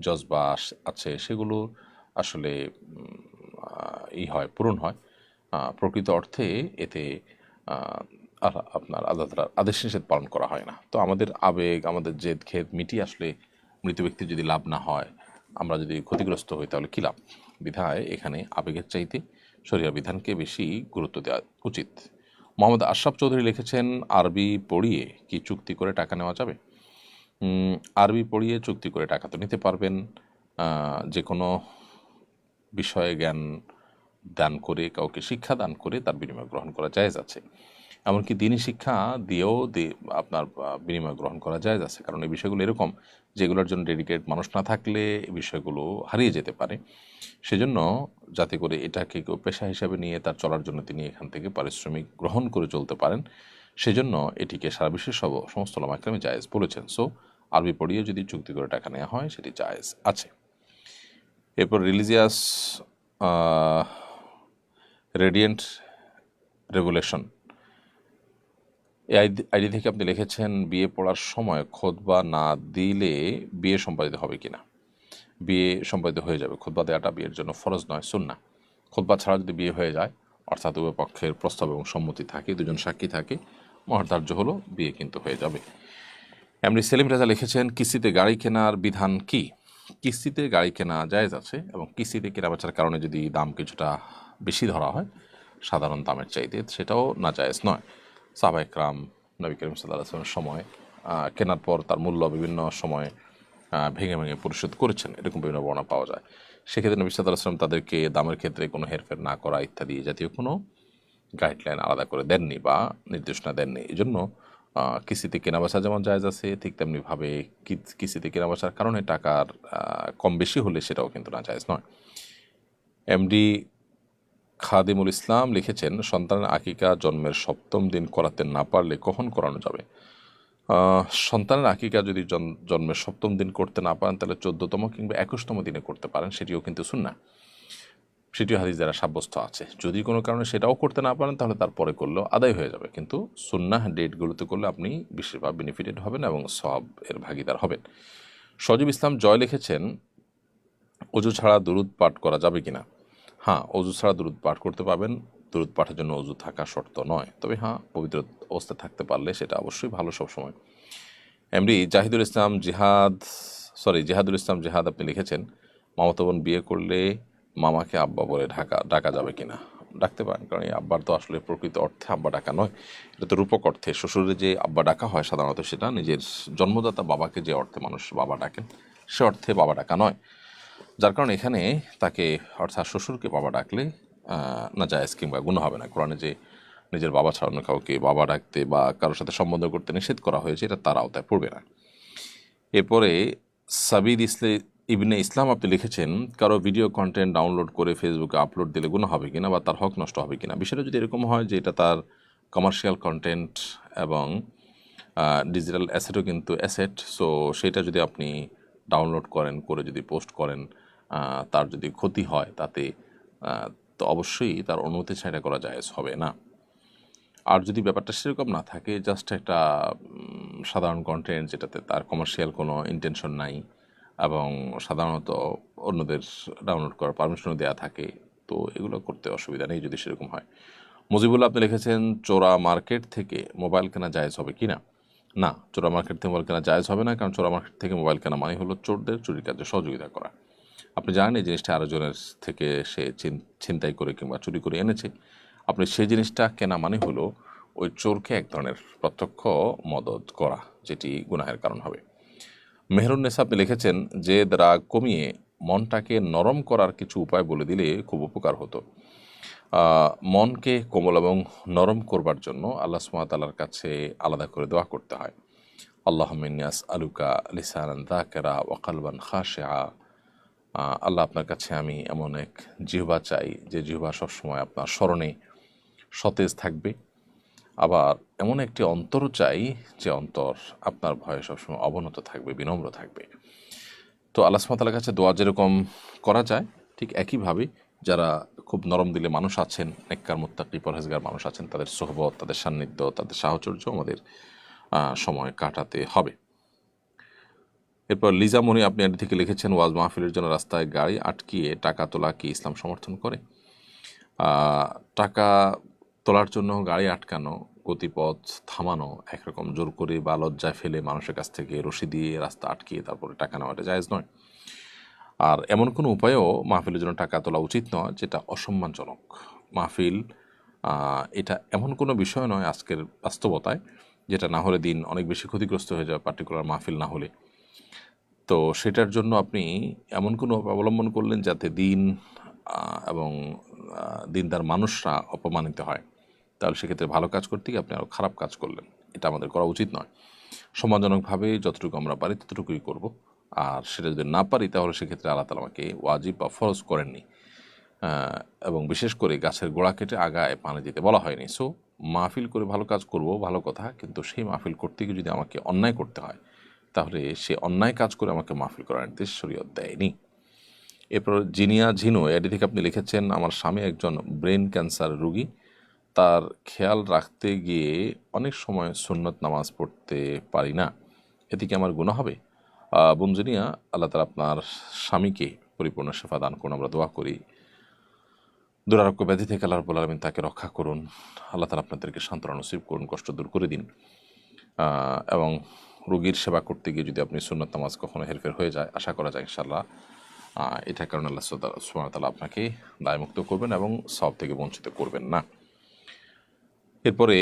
জজবা আছে, সেগুলো আসলে পূরণ হয়। প্রকৃত অর্থে এতে আপনার আল্লাহ তাআলার আদেশ নিষেধ পালন করা হয় না। তো আমাদের আবেগ, আমাদের জেদ খেদ মিটিয়ে আসলে মৃত ব্যক্তির যদি লাভ না হয়, আমরা যদি ক্ষতিগ্রস্ত হই, তাহলে কী লাভ? বিধায় এখানে আবেগের চাইতে শরিয়া বিধানকে বেশি গুরুত্ব দেওয়া উচিত। মোহাম্মদ আশরাফ চৌধুরী লিখেছেন, আরবি পড়িয়ে কি চুক্তি করে টাকা নেওয়া যাবে? আরবি পড়িয়ে চুক্তি করে টাকা তো নিতে পারবেন। যে কোনো বিষয়ে জ্ঞান দান করে, কাউকে শিক্ষা দান করে তার বিনিময় গ্রহণ করা জায়েজ আছে। এমনকি দিনই শিক্ষা দিয়েও আপনার বিনিময় গ্রহণ করা জায়েজ আছে, কারণ এই বিষয়গুলো এরকম যেগুলোর জন্য ডেডিকেটেড মানুষ না থাকলে এই বিষয়গুলো হারিয়ে যেতে পারে। সেজন্য যাতে করে এটাকে কেউ পেশা হিসাবে নিয়ে তার চলার জন্য তিনি এখান থেকে পারিশ্রমিক গ্রহণ করে চলতে পারেন, সেজন্য এটিকে সারা বিশ্বের সমস্ত উলামা ইকরাম জায়েজ বলেছেন। সো আরবি পড়িয়ে যদি চুক্তি করে টাকা নেওয়া হয়, সেটি জায়েজ আছে। এরপর রিলিজিয়াস রেডিয়েন্ট রেভুলেশন এই আইডি থেকে আপনি লিখেছেন, বিয়ে পড়ার সময় খুতবা না দিলে বিয়ে সম্পাদিত হবে কিনা? বিয়ে সম্পাদিত হয়ে যাবে। খুতবা দেওয়াটা বিয়ের জন্য ফরজ নয়, সুন্নাহ। খুতবা ছাড়া যদি বিয়ে হয়ে যায়, অর্থাৎ উভয় পক্ষের প্রস্তাব এবং সম্মতি থাকে, দুজন সাক্ষী থাকে, মহর ধার্য হলো, বিয়ে কিন্তু হয়ে যাবে। এমনি সেলিম রাজা লিখেছেন, কিস্তিতে গাড়ি কেনার বিধান কি? কিস্তিতে গাড়ি কেনা জায়েজ আছে, এবং কিস্তিতে কেনাবেচার কারণে যদি দাম কিছুটা বেশি ধরা হয় সাধারণ দামের চাইতে, সেটাও না জায়েজ নয়। সাহাবায়ে কেরাম নবী করিম সাল্লাল্লাহু আলাইহি ওয়াসাল্লামের সময় কেনার পর তার মূল্য বিভিন্ন সময়ে ভেঙে ভেঙে পরিশোধ করেছেন, এরকম বিভিন্ন বর্ণনা পাওয়া যায়। সেক্ষেত্রে নবী সাল্লাল্লাহু আলাইহি ওয়াসাল্লাম তাদেরকে দামের ক্ষেত্রে কোনো হেরফের না করা ইত্যাদি জাতীয় কোনো গাইডলাইন আলাদা করে দেননি বা নির্দেশনা দেননি। এই জন্য কিস্তিতে কেনাবেচা যেমন জায়েজ আছে, ঠিক তেমনিভাবে কিস্তিতে কেনাবেচার কারণে টাকার কম বেশি হলে সেটাও কিন্তু না জায়েজ নয়। এমডি খাদিমুল ইসলাম লিখেছেন, সন্তানের আকিকা জন্মের 7ম দিন করাতে না পারলে কখন করানো যাবে? সন্তানের আকিকা যদি জন্মের 7ম দিন করতে না পারেন, তাহলে 14তম কিংবা 21তম দিনে করতে পারেন, সেটিও কিন্তু সুন্নাহ। সেটিও হাদিস দ্বারা সাব্যস্ত আছে। যদি কোনো কারণে সেটাও করতে না পারেন, তাহলে তারপরে করলেও আদায় হয়ে যাবে, কিন্তু সুন্নাহ ডেটগুলোতে করলে আপনি বিশেষভাবে বেনিফিটেড হবেন এবং সওয়াব এর ভাগিদার হবেন। সজীব ইসলাম জয় লিখেছেন, অজু ছাড়া দুরুদ পাঠ করা যাবে কিনা? হ্যাঁ, অজু ছাড়া দুরুদ পাঠ করতে পারবেন। দুরুদ পাঠের জন্য অজু থাকা শর্ত নয়, তবে হ্যাঁ, পবিত্র অবস্থায় থাকতে পারলে সেটা অবশ্যই ভালো সবসময়। এমডি জাহিদুল ইসলাম জিহাদ আপনি লিখেছেন, মামাতো বোন বিয়ে করলে মামাকে আব্বা বলে ডাকা যাবে কিনা? ডাকতে পারেন, কারণ এই আব্বার তো আসলে প্রকৃত অর্থে আব্বা ডাকা নয়, এটা তো রূপক অর্থে। শ্বশুরে যে আব্বা ডাকা হয় সাধারণত সেটা নিজের জন্মদাতা বাবাকে যে অর্থে মানুষ বাবা ডাকেন সে অর্থে বাবা ডাকা নয়। যার কারণে এখানে তাকে অর্থাৎ শ্বশুরকে বাবা ডাকলে নাজায়েজ কিংবা গুনাহ হবে না। কোরআনে যে নিজের বাবা ছাড়া অন্য কাউকে বাবা ডাকতে বা কারোর সাথে সম্বন্ধ করতে নিষেধ করা হয়েছে এটা তার আওতায় পড়বে না। এরপরে সাবির ইবনে ইসলাম আপনি লিখেছেন, কারো ভিডিও কন্টেন্ট ডাউনলোড করে ফেসবুকে আপলোড দিলে গুনাহ হবে কিনা বা তার হক নষ্ট হবে কিনা? বিষয়টা যদি এরকম হয় যে এটা তার কমার্শিয়াল কন্টেন্ট এবং ডিজিটাল অ্যাসেটও কিন্তু অ্যাসেট, সো সেটা যদি আপনি ডাউনলোড করেন করে যদি পোস্ট করেন, তার যদি ক্ষতি হয় তাতে তো অবশ্যই তার অনুমতি ছাড়া করা জায়েজ হবে না। আর যদি ব্যাপারটা সেরকম না থাকে, জাস্ট একটা সাধারণ কন্টেন্ট যেটাতে তার কমার্শিয়াল কোনো ইন্টেনশন নাই এবং সাধারণত অন্যদের ডাউনলোড করার পারমিশনও দেওয়া থাকে, তো এগুলো করতে অসুবিধা নেই যদি সেরকম হয়। মুজিবুল্লাহ আপনি লিখেছেন, চোরা মার্কেট থেকে মোবাইল কেনা জায়েজ হবে কি না? না, চোরা মার্কেট থেকে মোবাইল কেনা জায়েজ হবে না, কারণ চোরা মার্কেট থেকে মোবাইল কেনা মানে হলো চোরদের চুরির কাজে সহযোগিতা করা। আপনি জানেন এই জিনিসটা আরও জনের থেকে সে ছিনতাই করে কিংবা চুরি করে এনেছে, আপনি সেই জিনিসটা কেনা মানে হলো ওই চোরকে এক ধরনের প্রত্যক্ষ মদত করা, যেটি গুনাহের কারণ হবে। মেহরুন্নেসা আপনি লিখেছেন, যে রাগ কমিয়ে মনটাকে নরম করার কিছু উপায় বলে দিলে খুব উপকার হতো। মনকে কোমল এবং নরম করবার জন্য আল্লাহ সুবহানাহু ওয়া তাআলার কাছে আলাদা করে দোয়া করতে হয়। আল্লাহুম্মা ইন্নী আসআলুকা লিসানান যাকিরা ওয়া কলবান খাশিআ। আল্লাহ, আপনার কাছে আমি এমন এক জিহ্বা চাই যে জিহ্বা সবসময় আপনার স্মরণে সতেজ থাকবে, আবার এমন একটি অন্তরও চাই যে অন্তর আপনার ভয়ে সবসময় অবনত থাকবে, বিনম্র থাকবে। তো আল্লাহ সুবহানাহু ওয়া তাআলার কাছে দোয়া যেরকম করা যায় ঠিক একইভাবে যারা খুব নরম দিলে মানুষ আছেন, নেককার মুত্তাকি পরহেজগার মানুষ আছেন, তাদের সোহবত, তাদের সান্নিধ্য, তাদের সাহচর্য আমাদের সময় কাটাতে হবে। এরপর লিজা মনি আপনি এটি থেকে লিখেছেন, ওয়াজ মাহফিলের জন্য রাস্তায় গাড়ি আটকিয়ে টাকা তোলা কি ইসলাম সমর্থন করে? টাকা তোলার জন্য গাড়ি আটকানো, গতিপথ থামানো, একরকম জোর করে বা লজ্জায় ফেলে মানুষের কাছ থেকে রশি দিয়ে রাস্তা আটকিয়ে তারপরে টাকা নেওয়াটা জায়েজ নয়। আর এমন কোনো উপায়েও মাহফিলের জন্য টাকা তোলা উচিত নয় যেটা অসম্মানজনক। মাহফিল এটা এমন কোনো বিষয় নয় আজকের বাস্তবতায় যেটা না হলে দিন অনেক বেশি ক্ষতিগ্রস্ত হয়ে যাবে, পার্টিকুলার মাহফিল না হলে। তো সেটার জন্য আপনি এমন কোনো অবলম্বন করলেন যাতে দিন এবং দিনদার মানুষরা অপমানিত হয়, তাহলে সেক্ষেত্রে ভালো কাজ করতে গিয়ে আপনি আরও খারাপ কাজ করলেন। এটা আমাদের করা উচিত নয়। সম্মানজনকভাবে যতটুকু আমরা পারি ততটুকুই করব, আর সেটা যদি না পারি তাহলে সেক্ষেত্রে আল্লাহ তাআলা আমাকে ওয়াজিব বা ফরজ করেননি, এবং বিশেষ করে গাছের গোড়া কেটে আগায় পানি দিতে বলা হয়নি। সো মাহফিল করে ভালো কাজ করব, ভালো কথা, কিন্তু সেই মাহফিল করতে গিয়ে যদি আমাকে অন্যায় করতে হয় তাহলে সে অন্যায় কাজ করে আমাকে মাহফিল করার নির্দেশ শরীয়ত দেয়নি। এরপর জিনিয়া ঝিনু এটি থেকে আপনি লিখেছেন, আমার স্বামী একজন ব্রেন ক্যান্সার রোগী, তার খেয়াল রাখতে গিয়ে অনেক সময় সুন্নত নামাজ পড়তে পারি না, এতে কি আমার গুনাহ হবে? বোন জিনিয়া, আল্লাহ তাআলা আপনার স্বামীকে পরিপূর্ণ শেফা দান করুন, আমরা দোয়া করি। দুরারোগ্য ব্যাধি থেকে আল্লাহ রাব্বুল আলামিন তাকে রক্ষা করুন, আল্লাহ তাআলা আপনাদেরকে সান্ত্বনা নসিব করুন, কষ্ট দূর করে দিন। এবং রোগীর সেবা করতে গিয়ে যদি আপনি সুন্নত নামাজ কখনো হেরফের হয়ে যায়, আশা করা যায় ইনশাআল্লাহ এটার কারণে আল্লাহ সুবহানাহু ওয়া তাআলা আপনাকে দায়মুক্ত করবেন এবং সওয়াব থেকে বঞ্চিত করবেন না। এরপরে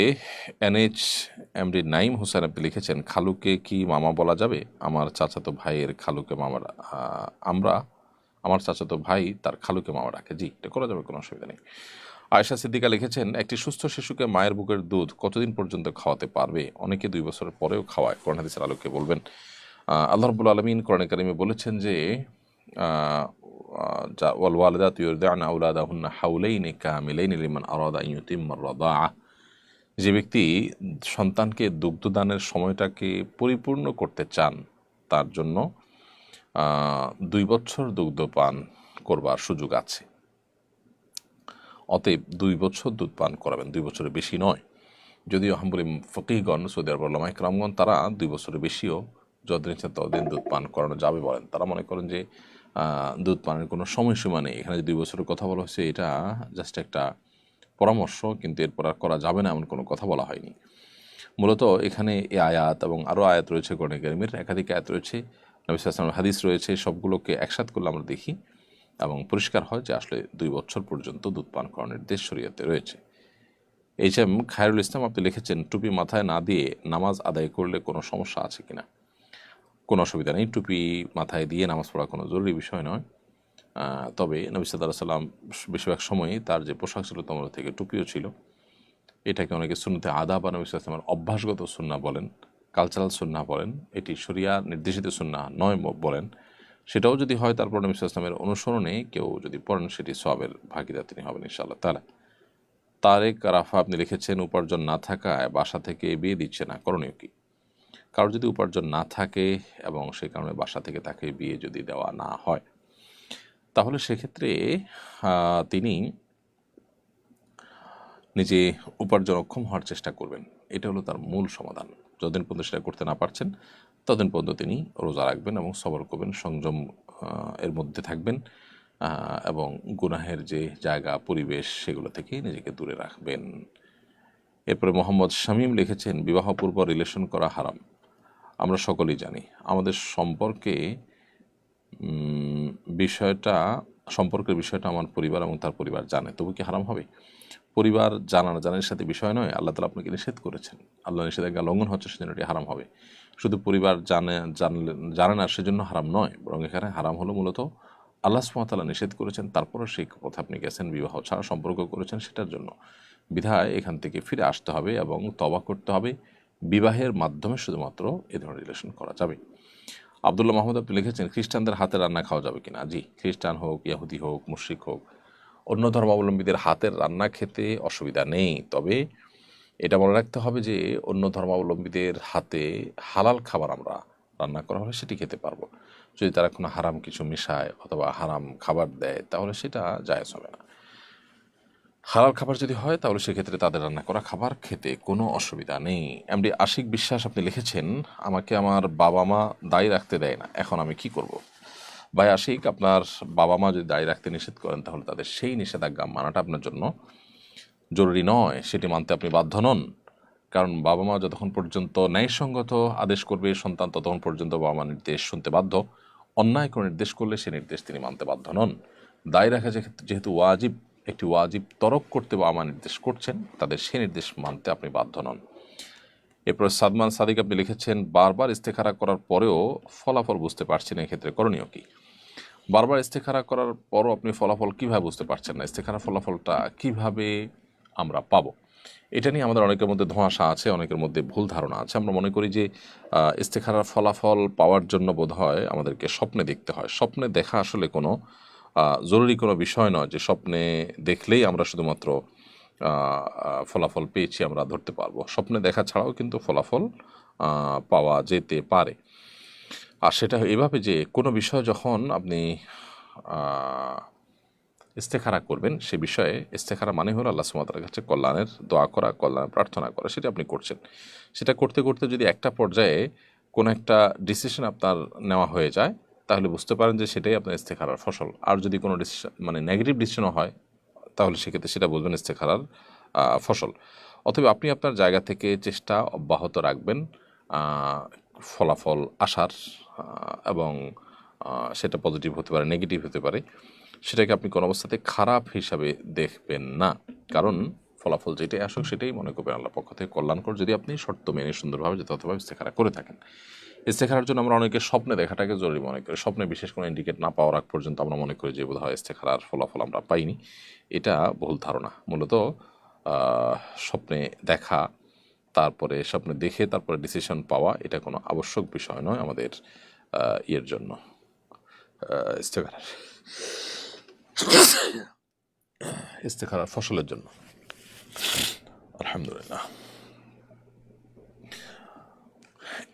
NH-MD নাইম হোসেন আপনি লিখেছেন, খালুকে কি মামা বলা যাবে? আমার চাচাতো ভাইয়ের খালুকে মামা আমার চাচাতো ভাই তার খালুকে মামা ডাকে। জি, এটা করা যাবে, কোনো অসুবিধা নেই। আয়েশা সিদ্দিকা লিখেছেন, একটি সুস্থ শিশুকে মায়ের বুকের দুধ কতদিন পর্যন্ত খাওয়াতে পারবে? অনেকে 2 বছরের পরেও খাওয়ায়, কোরআন হাদিসের আলোকে বলবেন। আল্লাহ রাব্বুল আলামিন কোরআনে কারিমে বলেছেন যে ওয়াল ওয়ালিদাতু ইউরদি'না আওলাদাহুন্না হাওলাইনি কামিলাইনি লিমান আরাদা আন ইউতিম্মা আর-রাদাআ। যে ব্যক্তি সন্তানকে দুগ্ধদানের সময়টাকে পরিপূর্ণ করতে চান তার জন্য 2 বছর দুগ্ধ পান করবার সুযোগ আছে। অতএব 2 বছর দুধ পান করাবেন, 2 বছরের বেশি নয়। যদিও হাম্বলি ফকিহগণ, সৌদি আরবের উলামা ইকরামগণ, তারা 2 বছরের বেশিও যতদিন ইচ্ছা ততদিন দুধ পান করানো যাবে বলেন। তারা মনে করেন যে দুধ পানের কোনো সময়সীমা নেই। এখানে যে 2 বছরের কথা বলা হয়েছে এটা জাস্ট একটা পরামর্শ, কিন্তু এরপর আর করা যাবে না এমন কোনো কথা বলা হয়নি। মূলত এখানে এই আয়াত এবং আরও আয়াত রয়েছে কোরআনে কারিমের, একাধিক আয়াত রয়েছে নবী সাল্লাল্লাহু আলাইহি ওয়াসাল্লামের হাদিস রয়েছে, সবগুলোকে একসাথ করলে আমরা দেখি এবং পরিষ্কার হয় যে আসলে 2 বছর পর্যন্ত দুধ পান করানোর নির্দেশ শরীয়তে রয়েছে। এইচএম খায়রুল ইসলাম আপনি লিখেছেন, টুপি মাথায় না দিয়ে নামাজ আদায় করলে কোনো সমস্যা আছে কিনা? কোনো অসুবিধা নেই, টুপি মাথায় দিয়ে নামাজ পড়া কোনো জরুরি বিষয় নয়। তবে নবী সাল্লাল্লাহু আলাইহি ওয়াসাল্লাম বেশিরভাগ সময়ই তার যে পোশাক ছিল তোমরা থেকে টুপিও ছিল। এটাকে অনেকে সুন্নতে আদা বা নবী সাল্লাল্লাহু আলাইহি ওয়াসাল্লামের অভ্যাসগত সুন্নাহ বলেন, কালচারাল সুন্নাহ বলেন, এটি শরিয়া নির্দেশিত সুন্নাহ নয় বলেন। সেটাও যদি হয় তারপর নবী সাল্লাল্লাহু আলাইহি ওয়াসাল্লামের অনুসরণে কেউ যদি পড়েন সেটি সওয়াবের ভাগীদার তিনি হবেন ইনশাআল্লাহ তাআলা। তারেক রাফা আপনি লিখেছেন, উপার্জন না থাকায় বাসা থেকে বিয়ে দিচ্ছে না, করণীয় কি? কারোর যদি উপার্জন না থাকে এবং সেই কারণে বাসা থেকে তাকে বিয়ে যদি দেওয়া না হয়, তাহলে সেক্ষেত্রে তিনি নিজে উপার্জনক্ষম হওয়ার চেষ্টা করবেন। এটা হলো তার মূল সমাধান। যতদিন পর্যন্ত সেটা করতে না পারছেন ততদিন পর্যন্ত তিনি রোজা রাখবেন এবং সবর করবেন, সংযম এর মধ্যে থাকবেন এবং গুনাহের যে জায়গা পরিবেশ সেগুলো থেকে নিজেকে দূরে রাখবেন। এরপরে মোহাম্মদ শামীম লিখেছেন, বিবাহপূর্ব রিলেশন করা হারাম। আমরা সকলেই জানি, আমাদের সম্পর্কের বিষয়টা আমার পরিবার এবং তার পরিবার জানে, তবু কি হারাম হবে? পরিবার জানার সাথে বিষয় নয়, আল্লাহ তাআলা আপনাকে নিষেধ করেছেন, আল্লাহ নিষেধাজ্ঞা লঙ্ঘন হচ্ছে সেজন্য এটি হারাম হবে। শুধু পরিবার জানে না সেজন্য হারাম নয়, বরং এখানে হারাম হলো মূলত আল্লাহ সুবহানাহু ওয়া তাআলা নিষেধ করেছেন, তারপরও সেই কথা আপনি গেছেন, বিবাহ ছাড়া সম্পর্ক করেছেন সেটার জন্য। বিধায় এখান থেকে ফিরে আসতে হবে এবং তওবা করতে হবে। বিবাহের মাধ্যমে শুধুমাত্র এ ধরনের রিলেশন করা যাবে। আব্দুল্লাহ মাহমুদ আপনি লিখেছেন, খ্রিস্টানদের হাতে রান্না খাওয়া যাবে কিনা? জি, খ্রিস্টান হোক, ইহুদি হোক, মুশরিক হোক, অন্য ধর্মাবলম্বীদের হাতের রান্না খেতে অসুবিধা নেই। তবে এটা মনে রাখতে হবে যে অন্য ধর্মাবলম্বীদের হাতে হালাল খাবার আমরা রান্না করা হলে সেটি খেতে পারবো। যদি তারা কোনো হারাম কিছু মিশায় অথবা হারাম খাবার দেয় তাহলে সেটা জায়েজ হবে না। হালাল খাবার যদি হয় তাহলে সেক্ষেত্রে তাদের রান্না করা খাবার খেতে কোনো অসুবিধা নেই। এমডি আশিক বিশ্বাস আপনি লিখেছেন, আমাকে আমার বাবা মা দায়ী রাখতে দেয় না, এখন আমি কি করব? ভাই আশিক, আপনার বাবা মা যদি দায়ী রাখতে নিষেধ করেন তাহলে তাদের সেই নিষেধাজ্ঞা মানাটা আপনার জন্য জরুরি নয়, সেটি মানতে আপনি বাধ্য নন। কারণ বাবা মা যতক্ষণ পর্যন্ত ন্যায়সঙ্গত আদেশ করবে সন্তান ততক্ষণ পর্যন্ত বাবা মা নির্দেশ শুনতে বাধ্য। অন্যায় কোনো নির্দেশ করলে সে নির্দেশ তিনি মানতে বাধ্য নন। দায়ী রাখা যেহেতু ওয়াজিব, একটি ওয়াজিব তরক করতে বাবা মা নির্দেশ করছেন, তাদের সে নির্দেশ মানতে আপনি বাধ্য নন। এরপর সাদমান সাদিক আপনি লিখেছেন, বারবার ইস্তেখারা করার পরেও ফলাফল বুঝতে পারছি না, এক্ষেত্রে করণীয় কি? বারবার ইস্তেখারা করার পরও আপনি ফলাফল কিভাবে বুঝতে পারছেন না? ইস্তেখারার ফলাফলটা কিভাবে আমরা পাবো? এটা নিয়ে আমাদের অনেকের মধ্যে ধোঁয়াশা আছে, অনেকের মধ্যে ভুল ধারণা আছে। আমরা মনে করি যে ইস্তেখারার ফলাফল পাওয়ার জন্য বোধহয় আমাদেরকে স্বপ্নে দেখতে হয়। স্বপ্নে দেখা আসলে কোনো জরুরি কোনো বিষয় নয় যে স্বপ্নে দেখলেই আমরা শুধুমাত্র ফলাফল পেয়েছি আমরা ধরতে পারবো। স্বপ্নে দেখা ছাড়াও কিন্তু ফলাফল পাওয়া যেতে পারে। আর সেটা এভাবে যে কোনো বিষয় যখন আপনি ইস্তেখারা করবেন, সে বিষয়ে ইস্তেখারা মানে হলো আল্লাহ সুবহানাহু ওয়া তাআলার কাছে কল্যাণের দোয়া করা, কল্যাণ প্রার্থনা করা। সেটা আপনি করছেন। সেটা করতে করতে যদি একটা পর্যায়ে কোনো একটা ডিসিশন আপনার নেওয়া হয়ে যায় তাহলে বুঝতে পারেন যে সেটাই আপনার ইস্তেখারার ফসল। আর যদি কোনো ডিসিশন মানে নেগেটিভ ডিসিশনও হয় তাহলে সেক্ষেত্রে সেটা বুঝবেন ইস্তেখারার ফসল। অতএব আপনি আপনার জায়গা থেকে চেষ্টা অব্যাহত রাখবেন ফলাফল আসার, এবং সেটা পজিটিভ হতে পারে, নেগেটিভ হতে পারে। সেটাকে আপনি কোনো অবস্থাতে খারাপ হিসাবে দেখবেন না, কারণ ফলাফল যেটাই আসুক সেটাই মনে করবেন আল্লাহর পক্ষ থেকে কল্যাণকর, যদি আপনি শর্ত মেনে সুন্দরভাবে যথাযথভাবে ইস্তেখারা করে থাকেন। ইস্তেখারার জন্য আমরা অনেকে স্বপ্নে দেখাটাকে জরুরি মনে করি। স্বপ্নে বিশেষ কোনো ইন্ডিকেট না পাওয়ার আগ পর্যন্ত আমরা মনে করি যে বোধহয় ইস্তেখারার ফলাফল আমরা পাইনি। এটা ভুল ধারণা। মূলত স্বপ্নে দেখা, তারপরে স্বপ্নে দেখে তারপরে ডিসিশন পাওয়া, এটা কোনো আবশ্যক বিষয় নয় আমাদের ইয়ের জন্য, ইস্তেখারার ফসলের জন্য। আলহামদুলিল্লাহ।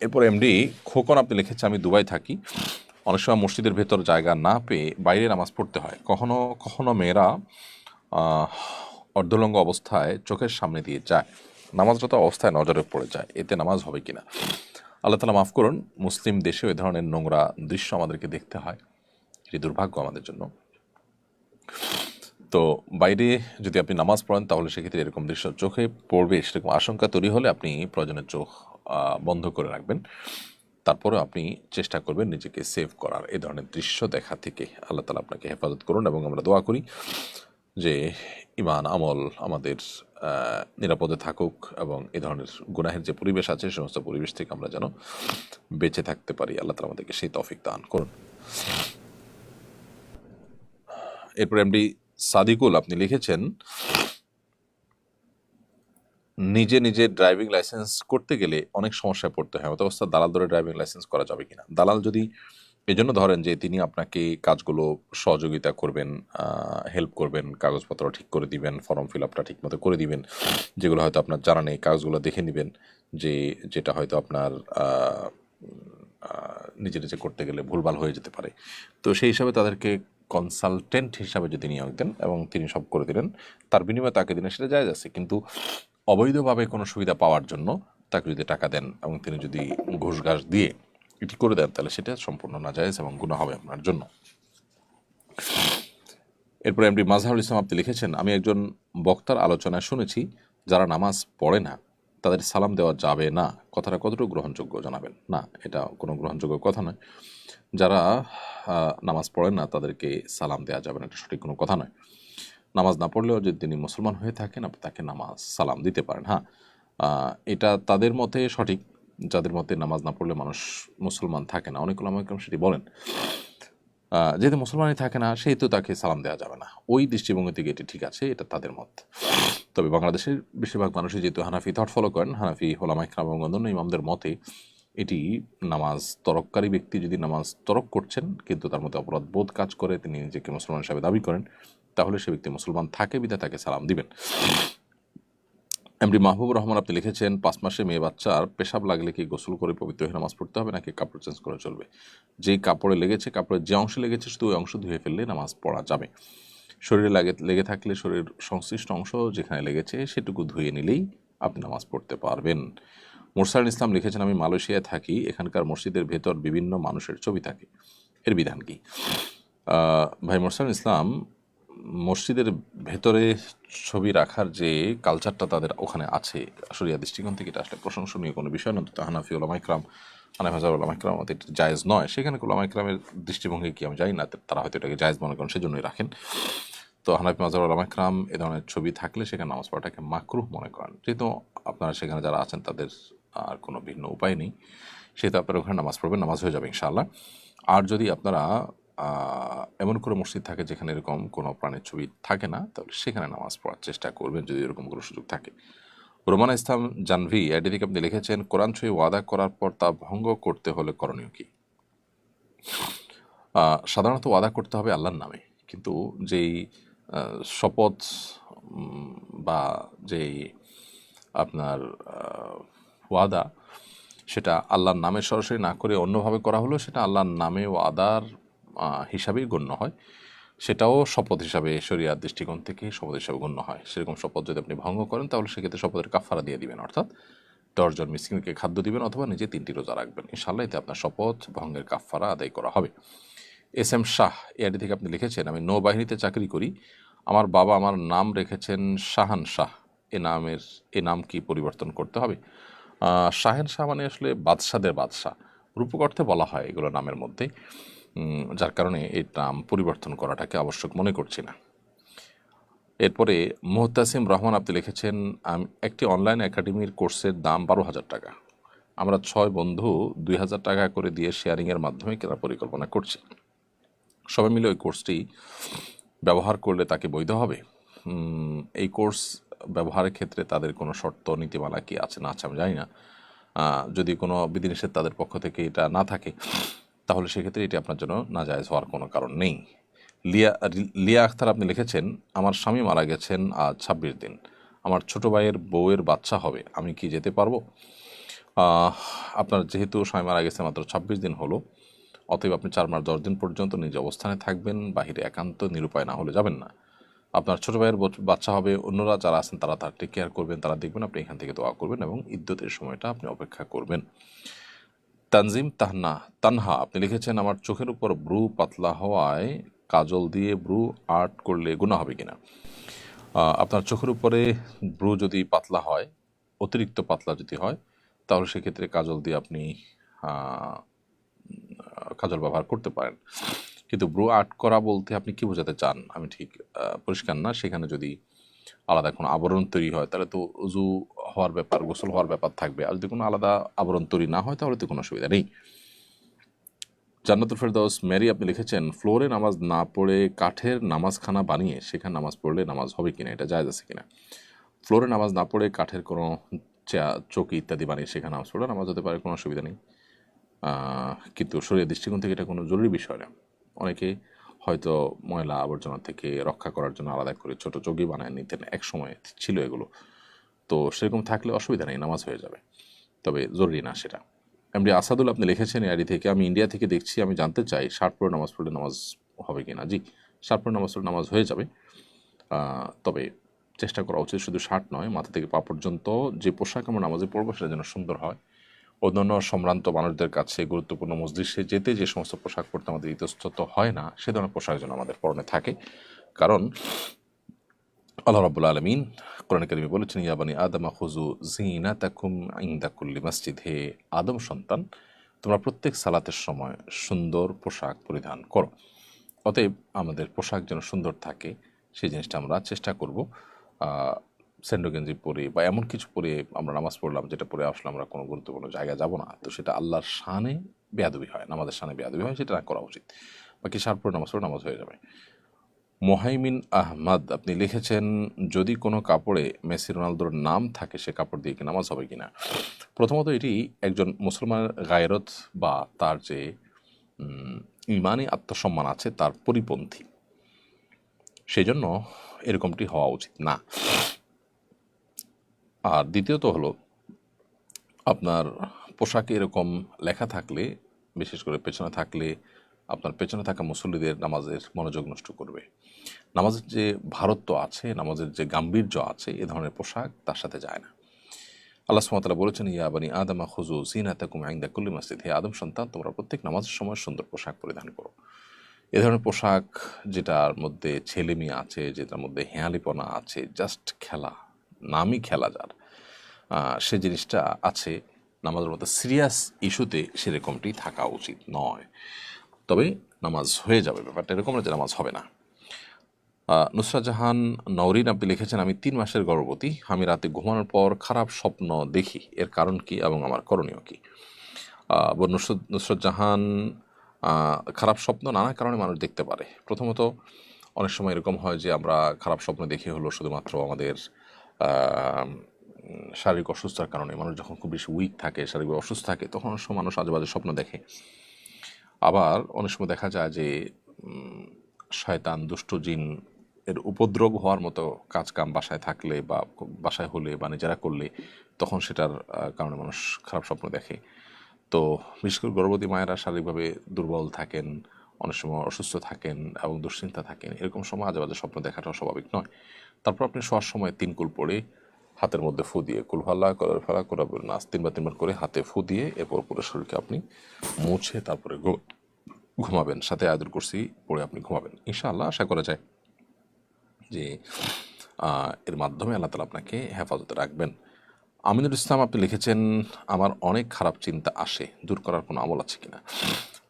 এরপর এমডি খোকন আপনি লিখেছে, আমি দুবাই থাকি, অনেক সময় মসজিদের ভেতর জায়গা না পেয়ে বাইরে নামাজ পড়তে হয়। কখনো কখনো মেয়েরা অর্ধলঙ্গ অবস্থায় চোখের সামনে দিয়ে যায়, নামাজরত অবস্থায় নজরে পড়ে যায়, এতে নামাজ হবে কিনা? আল্লাহ তাআলা মাফ করুন, মুসলিম দেশে ওই ধরনের নোংরা দৃশ্য আমাদেরকে দেখতে হয়, এটি দুর্ভাগ্য আমাদের জন্য। তো বাইরে যদি আপনি নামাজ পড়েন তাহলে সেক্ষেত্রে এরকম দৃশ্য চোখে পড়বে সেরকম আশঙ্কা তৈরি হলে আপনি প্রয়োজনের চোখ বন্ধ করে রাখবেন। তারপরে আপনি চেষ্টা করবেন নিজেকে সেভ করার। এই ধরনের দৃশ্য দেখা থেকে আল্লাহ তাআলা আপনাকে হেফাজত করুন, এবং আমরা দোয়া করি যে ঈমান আমল আমাদের নিরাপদে থাকুক, এবং এই ধরনের গুনাহের যে পরিবেশ আছে সে সমস্ত পরিবেশ থেকে আমরা যেন বেঁচে থাকতে পারি। আল্লাহ তাআলা আমাদেরকে সেই তৌফিক দান করুন। এরপর এমডি সাদিকুল আপনি লিখেছেন, নিজে ড্রাইভিং লাইসেন্স করতে গেলে অনেক সমস্যায় পড়তে হয়, অত অবস্থা দালাল ধরে ড্রাইভিং লাইসেন্স করা যাবে কিনা? দালাল যদি এজন্য ধরেন যে তিনি আপনাকে কাজগুলো সহযোগিতা করবেন, হেল্প করবেন, কাগজপত্র ঠিক করে দিবেন, ফর্ম ফিল আপটা ঠিক মতো করে দিবেন, যেগুলো হয়তো আপনার জানা নেই, কাগজগুলো দেখে নেবেন, যে যেটা হয়তো আপনার নিজে করতে গেলে ভুলভাল হয়ে যেতে পারে। তো সেই হিসাবে তাদেরকে কনসালটেন্ট হিসাবে যদি নিয়োগ দেন এবং তিনি সব করে দিলেন, তার বিনিময়ে তাকে দিলেন, সেটা জায়েজ আছে। কিন্তু অবৈধভাবে কোনো সুবিধা পাওয়ার জন্য তাকে যদি টাকা দেন এবং তিনি যদি ঘুষ ঘাস দিয়ে এটি করে দেন, তাহলে সেটা সম্পূর্ণ নাজায়েজ এবং গুনাহ হবে আপনার জন্য। এরপরে এমডি মাজহারুল ইসলাম আপনি লিখেছেন, আমি একজন বক্তার আলোচনায় শুনেছি যারা নামাজ পড়ে না তাদের সালাম দেওয়া যাবে না, কথাটা কতটুকু গ্রহণযোগ্য জানাবেন? না, এটা কোনো গ্রহণযোগ্য কথা নয়। যারা নামাজ পড়েন না তাদেরকে সালাম দেওয়া যাবে না, এটা সঠিক কোনো কথা নয়। নামাজ না পড়লেও যদি তিনি মুসলমান হয়ে থাকেন আপনি তাকে নামাজ সালাম দিতে পারেন। হ্যাঁ, এটা তাদের মতে সঠিক যাদের মতে নামাজ না পড়লে মানুষ মুসলমান থাকে না। অনেক উলামা ইকরাম সেটি বলেন। যেহেতু মুসলমানই থাকে না সেহেতু তাকে সালাম দেওয়া যাবে না। ওই দৃষ্টিভঙ্গি থেকে এটি ঠিক আছে, এটা তাদের মত। তবে বাংলাদেশের বেশিরভাগ মানুষই যেহেতু হানাফি থট ফলো করেন, হানাফি উলামা ইকরাম এবং অন্যান্য ইমামদের মতে এটি নামাজ তরককারী ব্যক্তি যদি নামাজ তরক করছেন কিন্তু তার মধ্যে অপরাধ বোধ কাজ করে, তিনি নিজেকে মুসলমান হিসাবে দাবি করেন, তাহলে সে ব্যক্তি মুসলমান থাকে বিধায় তাকে সালাম দিবেন। এমডি মাহবুবুর রহমান আপনি লিখেছেন, 5 মাসে মেয়ে বাচ্চার পেশাব লাগলে কি গোসল করে পবিত্র হয়ে নামাজ পড়তে হবে নাকি কাপড় চেঞ্জ করে চলবে? যেই কাপড়ে লেগেছে, কাপড়ের যে অংশে লেগেছে শুধু ওই অংশ ধুয়ে ফেললে নামাজ পড়া যাবে। শরীরে লেগে থাকলে শরীর সংশ্লিষ্ট অংশ যেখানে লেগেছে সেটুকু ধুয়ে নিলেই আপনি নামাজ পড়তে পারবেন। মোরসাল ইসলাম লিখেছেন, আমি মালয়েশিয়ায় থাকি, এখানকার মসজিদের ভেতর বিভিন্ন মানুষের ছবি থাকে, এর বিধান কি? ভাই মোরসাল ইসলাম, মসজিদের ভেতরে ছবি রাখার যে কালচারটা তাদের ওখানে আছে, শরিয়া দৃষ্টিকোণ থেকে এটা আসলে প্রশংসনীয় কোনো বিষয় নয়। তো হানাফি উলামা ইকরাম, হানাফি মাযহাব উলামা ইকরাম মতে এটা জায়েজ নয়। সেখানে উলামা ইকরামের দৃষ্টিভঙ্গি কি আমি জানি না, তারা হয়তো এটাকে জায়েজ মনে করেন, সেজন্যই রাখেন। তো হানাফি মাযহাব উলামা ইকরাম এ ধরনের ছবি থাকলে সেখানে নামাজ পড়াটাকে মাকরুহ মনে করেন। যেহেতু আপনারা সেখানে যারা আছেন তাদের আর কোনো ভিন্ন উপায় নেই, সেহেতু আপনারা ওখানে নামাজ পড়বেন, নামাজ হয়ে যাবে ইনশাআল্লাহ। আর যদি আপনারা এমন কোনো মসজিদ থাকে যেখানে এরকম কোনো প্রাণীর ছবি থাকে না, তাহলে সেখানে নামাজ পড়ার চেষ্টা করবেন যদি এরকম কোনো সুযোগ থাকে। রোমানা ইসলাম জানভি আইডি থেকে আপনি লিখেছেন, কোরআন ছুঁয়ে ওয়াদা করার পর তা ভঙ্গ করতে হলে করণীয় কি? সাধারণত ওয়াদা করতে হবে আল্লাহর নামে, কিন্তু যেই শপথ বা যেই আপনার ওয়াদা সেটা আল্লাহর নামে সরাসরি না করে অন্যভাবে করা হলো, সেটা আল্লাহর নামে ওয়াদার হিসাবেই গণ্য হয়। সেটাও শপথ হিসাবে শরিয়ার দৃষ্টিকোণ থেকে শপথ হিসাবে গণ্য হয়। সেরকম শপথ যদি আপনি ভঙ্গ করেন তাহলে সেক্ষেত্রে শপথের কাফারা দিয়ে দিবেন, অর্থাৎ 10 জন মিসকিনকে খাদ্য দিবেন অথবা নিজে 3টি রোজা রাখবেন। ইনশাআল্লাহ এতে আপনার শপথ ভঙ্গের কাফারা আদায় করা হবে। এস এম শাহ এআইডি থেকে আপনি লিখেছেন, আমি নৌবাহিনীতে চাকরি করি, আমার বাবা আমার নাম রেখেছেন শাহান শাহ, এ নাম কি পরিবর্তন করতে হবে? শাহেন শাহ মানে আসলে বাদশাদের বাদশাহ, রূপক অর্থে বলা হয় এগুলো নামের মধ্যে, যার কারণে এই নাম পরিবর্তন করাটাকে আবশ্যক মনে করছি না। এরপরে মুহতাসিম রহমান আপনি লিখেছেন, একটি অনলাইন একাডেমির কোর্সের দাম 12,000 টাকা। আমরা 6 বন্ধু 2,000 টাকা করে দিয়ে শেয়ারিংয়ের মাধ্যমে কেনার পরিকল্পনা করছি। সবাই মিলে ওই কোর্সটি ব্যবহার করলে তাকে বৈধ হবে? এই কোর্স ব্যবহারের ক্ষেত্রে তাদের কোনো শর্ত নীতিমালা কি আছে না আছে আমি জানি না। যদি কোনো বিধিনিষেধ তাদের পক্ষ থেকে এটা না থাকে তাহলে সেক্ষেত্রে এটি আপনার জন্য নাজায়েজ হওয়ার কোনো কারণ নেই। লিয়া আখতার আপনি লিখেছেন, আমার স্বামী মারা গেছেন আজ 26 দিন, আমার ছোট ভাইয়ের বউয়ের বাচ্চা হবে, আমি কি যেতে পারবো? আপনার যেহেতু স্বামী মারা গেছে মাত্র 26 দিন হলো, অতএব আপনি 4 মাস 10 দিন পর্যন্ত নিজ অবস্থানে থাকবেন, বাহিরে একান্ত নিরুপায় না হলে যাবেন না। আপনার ছোটো ভাইয়ের বাচ্চা হবে, অন্যরা যারা আছেন তারা তার টেক কেয়ার করবেন, তারা দেখবেন, আপনি এখান থেকে দোয়া করবেন এবং ইদ্যতের সময়টা আপনি অপেক্ষা করবেন। তানজিম তানহা আপনি লিখেছেন, আমার চোখের উপর ব্রু পাতলা হওয়ায় কাজল দিয়ে ব্রু আর্ট করলে গুনাহ হবে কিনা? আপনার চোখের উপরে ব্রু যদি পাতলা হয়, অতিরিক্ত পাতলা যদি হয়, তাহলে সেক্ষেত্রে কাজল দিয়ে আপনি কাজল ব্যবহার করতে পারেন। কিন্তু ব্রু আর্ট করা বলতে আপনি কি বোঝাতে চান আমি ঠিক পরিষ্কার না। সেখানে যদি আলাদা কোনো আবরণ তৈরি হয় তাহলে তো উজু হওয়ার ব্যাপার, গোসল হওয়ার ব্যাপার থাকবে। আর যদি কোনো আলাদা আবরণ তৈরি না হয় তাহলে তো কোনো অসুবিধা নেই। জান্নাতুল ফেরদৌস মেরি আপনি লিখেছেন, ফ্লোরে নামাজ না পড়ে কাঠের নামাজখানা বানিয়ে সেখানে নামাজ পড়লে নামাজ হবে কিনা, এটা জায়েজ আছে কিনা? ফ্লোরে নামাজ না পড়ে কাঠের কোনো চৌকি ইত্যাদি বানিয়ে সেখানে নামাজ পড়লে নামাজ হতে পারে, কোনো অসুবিধা নেই। কিন্তু শরীরের দৃষ্টিকোণ থেকে এটা কোনো জরুরি বিষয় না। অনেকে হয়তো ময়লা আবর্জনা থেকে রক্ষা করার জন্য আলাদা করে ছোট চৌকি বানায় নিতেন, এক সময় ছিল এগুলো। তো সেরকম থাকলে অসুবিধা নেই, নামাজ হয়ে যাবে, তবে জরুরি না সেটা। এমডি আসাদুল আপনি লিখেছেন এআরি থেকে, আমি ইন্ডিয়া থেকে দেখছি, আমি জানতে চাই শার্ট পরে নামাজ পড়লে নামাজ হবে কি না। জি, শার্ট পরে নামাজ পড়লে নামাজ হয়ে যাবে, তবে চেষ্টা করা উচিত শুধু শার্ট নয়, মাথা থেকে পা পর্যন্ত যে পোশাক আমরা নামাজে পড়বো সেটা যেন সুন্দর হয়। অন্যান্য সম্ভ্রান্ত মানুষদের কাছে গুরুত্বপূর্ণ মজলিসে যেতে যে সমস্ত পোশাক পরতে আমাদের ইতস্তত হয় না, সে ধরনের পোশাক যেন আমাদের পরনে থাকে। কারণ আল্লাহ রাব্বুল আলামিন কোরআনে কারিমে বলেছেন, ইয়া বানি আদম খুযু যিনাতাকুম ইনদা কুল্লি মসজিদ, হে আদম সন্তান তোমরা প্রত্যেক সালাতের সময় সুন্দর পোশাক পরিধান করো। অতএব আমাদের পোশাক যেন সুন্দর থাকে সেই জিনিসটা আমরা চেষ্টা করব। স্যান্ডো গেঞ্জি পরে বা এমন কিছু পরে আমরা নামাজ পড়লাম যেটা পরে আসলে আমরা কোনো গুরুত্বপূর্ণ জায়গায় যাব না, তো সেটা আল্লাহর শানে বেয়াদবি হয়, নামাজের শানে বেয়াদবি হয়, সেটা না করা উচিত। বাকি শার্ট পরে নামাজ পড়ে নামাজ হয়ে যাবে। মোহাইমিন আহমদ আপনি লিখেছেন, যদি কোনো কাপড়ে মেসি রোনালদোর নাম থাকে সে কাপড় দিয়ে কি নামাজ হবে কিনা? প্রথমত এটি একজন মুসলমানের গায়রত বা তার যে ইমানি আত্মসম্মান আছে তার পরিপন্থী, সেই জন্য এরকমটি হওয়া উচিত না। আর দ্বিতীয়ত হলো, আপনার পোশাকে এরকম লেখা থাকলে, বিশেষ করে পেছনে থাকলে, আপনার পেছনে থাকা মুসল্লিদের নামাজের মনোযোগ নষ্ট করবে। নামাজের যে ভারত্ব আছে, নামাজের যে গাম্ভীর্য আছে, এ ধরনের পোশাক তার সাথে যায় না। আল্লাহ সুবহানাহু ওয়া তাআলা বলেছেন, ইয়া বানি আদম খুযু যিনাতাকুম ইনদা কুল্লি মসজিদ, হে আদম সন্তান তোমরা প্রত্যেক নামাজের সময় সুন্দর পোশাক পরিধান করো। এ ধরনের পোশাক যেটার মধ্যে ছেলে মেয়ে আছে, যেটার মধ্যে হেঁয়ালিপনা আছে, জাস্ট খেলা, নামই খেলা যার, সে জিনিসটা আছে, নামাজের মতো সিরিয়াস ইস্যুতে সেরকমটি থাকা উচিত নয়। তবে নামাজ হয়ে যাবে, ব্যাপারটা এরকম না যে নামাজ হবে না। নুসরাত জাহান নওরিন আপনি লিখেছেন, আমি 3 মাসের গর্ভবতী, আমি রাতে ঘুমানোর পর খারাপ স্বপ্ন দেখি, এর কারণ কি এবং আমার করণীয় কি? নুসরাত জাহান, খারাপ স্বপ্ন নানা কারণে মানুষ দেখতে পারে। প্রথমত অনেক সময় এরকম হয় যে আমরা খারাপ স্বপ্ন দেখি হলো শুধুমাত্র আমাদের শারীরিক অসুস্থতার কারণে। মানুষ যখন খুব বেশি উইক থাকে, শারীরিক অসুস্থ থাকে, তখন অনেক সময় মানুষ আজেবাজে স্বপ্ন দেখে। আবার অনেক সময় দেখা যায় যে শয়তান, দুষ্ট জিন এর উপদ্রব হওয়ার মতো কাজকাম বাসায় থাকলে বা বাসায় হলে বা নিজেরা করলে, তখন সেটার কারণে মানুষ খারাপ স্বপ্ন দেখে। তো বিশেষ করে গর্ভবতী মায়েরা শারীরিকভাবে দুর্বল থাকেন, অনেক সময় অসুস্থ থাকেন এবং দুশ্চিন্তা থাকেন, এরকম সময় আজেবাজে স্বপ্ন দেখাটা স্বাভাবিক নয়। তারপর আপনি শোয়ার সময় 3 কুল পড়ে হাতের মধ্যে ফু দিয়ে, কুল ফাল্লা করার ফালা করাবেন নাস 3 বার করে হাতে ফু দিয়ে এরপর পুরো শরীরকে আপনি মুছে তারপরে ঘুমাবেন, সাথে আয়াতুল কুরসি পড়ে আপনি ঘুমাবেন। ইনশাআল্লাহ আশা করা যায় যে এর মাধ্যমে আল্লাহ তাআলা আপনাকে হেফাজতে রাখবেন। আমিনুল ইসলাম আপনি লিখেছেন, আমার অনেক খারাপ চিন্তা আসে, দূর করার কোনো আমল আছে কিনা?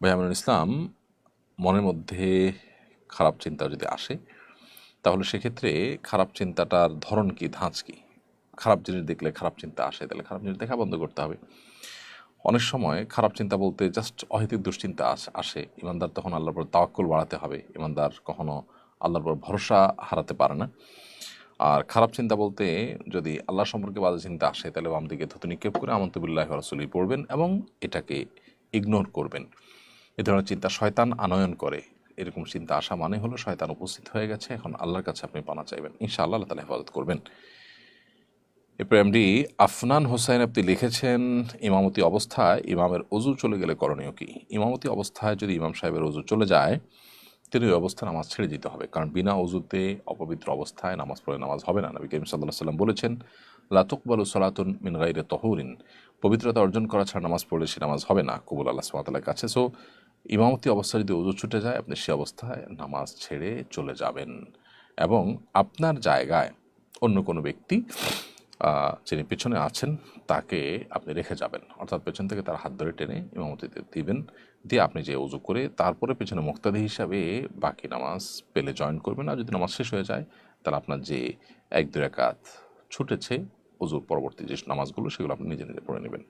ভাই আমিনুল ইসলাম, মনের মধ্যে খারাপ চিন্তা যদি আসে তাহলে সেক্ষেত্রে খারাপ চিন্তাটার ধরন কি, ধাঁচ কি? খারাপ জিনিস দেখলে খারাপ চিন্তা আসে, তাহলে খারাপ জিনিস দেখা বন্ধ করতে হবে। অনেক সময় খারাপ চিন্তা বলতে জাস্ট অহেতুক দুশ্চিন্তা আসে, ইমানদার তখন আল্লাহর পর তাওয়াক্কুল বাড়াতে হবে। ইমানদার কখনো আল্লাহর পর ভরসা হারাতে পারে না। আর খারাপ চিন্তা বলতে যদি আল্লাহ সম্পর্কে বাজে চিন্তা আসে তাহলে বাম দিকে থুতু নিক্ষেপ করে আমানতু বিল্লাহি ওয়া রাসূলিহি পড়বেন এবং এটাকে ইগনোর করবেন। এ ধরনের চিন্তা শয়তান আনয়ন করে, এরকম চিন্তা আসা মানে হলো শয়তান উপস্থিত হয়ে গেছে, এখন আল্লাহর কাছে আপনি পানা চাইবেন, ইনশাআল্লাহ আল্লাহ তাআলা হেফাজত করবেন। এরপর এমডি আফনান হোসেন আপনি লিখেছেন, ইমামতি অবস্থায় ইমামের ওযু চলে গেলে করণীয় কি? ইমামতি অবস্থায় যদি ইমাম সাহেবের ওযু চলে যায় তিনি ওই অবস্থায় নামাজ ছেড়ে দিতে হবে, কারণ বিনা ওযুতে অপবিত্র অবস্থায় নামাজ পড়ে নামাজ হবে না। নবী করিম সাল্লাল্লাহু আলাইহি ওয়াসাল্লাম বলেছেন, লা তুকবালু সালাতুন মিন গায়রি তাহুরিন, পবিত্রতা অর্জন করা ছাড়া নামাজ পড়লে সে নামাজ হবে না কবুল আল্লাহ সুবহানাহু ওয়া তাআলার কাছে। সো ইমামতি অবস্থায় যদি ওযু ছুটে যায় আপনি সে অবস্থায় নামাজ ছেড়ে চলে যাবেন এবং আপনার জায়গায় অন্য কোনো ব্যক্তি যিনি পেছনে আছেন তাকে আপনি রেখে যাবেন, অর্থাৎ পেছন থেকে তার হাত ধরে টেনে ইমামতি দিবেন, দিয়ে আপনি যে ওযু করে তারপরে পেছনে মুক্তাদি হিসাবে বাকি নামাজ পেলে জয়েন করবেন। আর যদি নামাজ শেষ হয়ে যায় তাহলে আপনার যে 1-2 রাকাত ছুটেছে ওযুর পরবর্তী যে নামাজগুলো সেগুলো আপনি নিজে নিজে পড়ে নেবেন।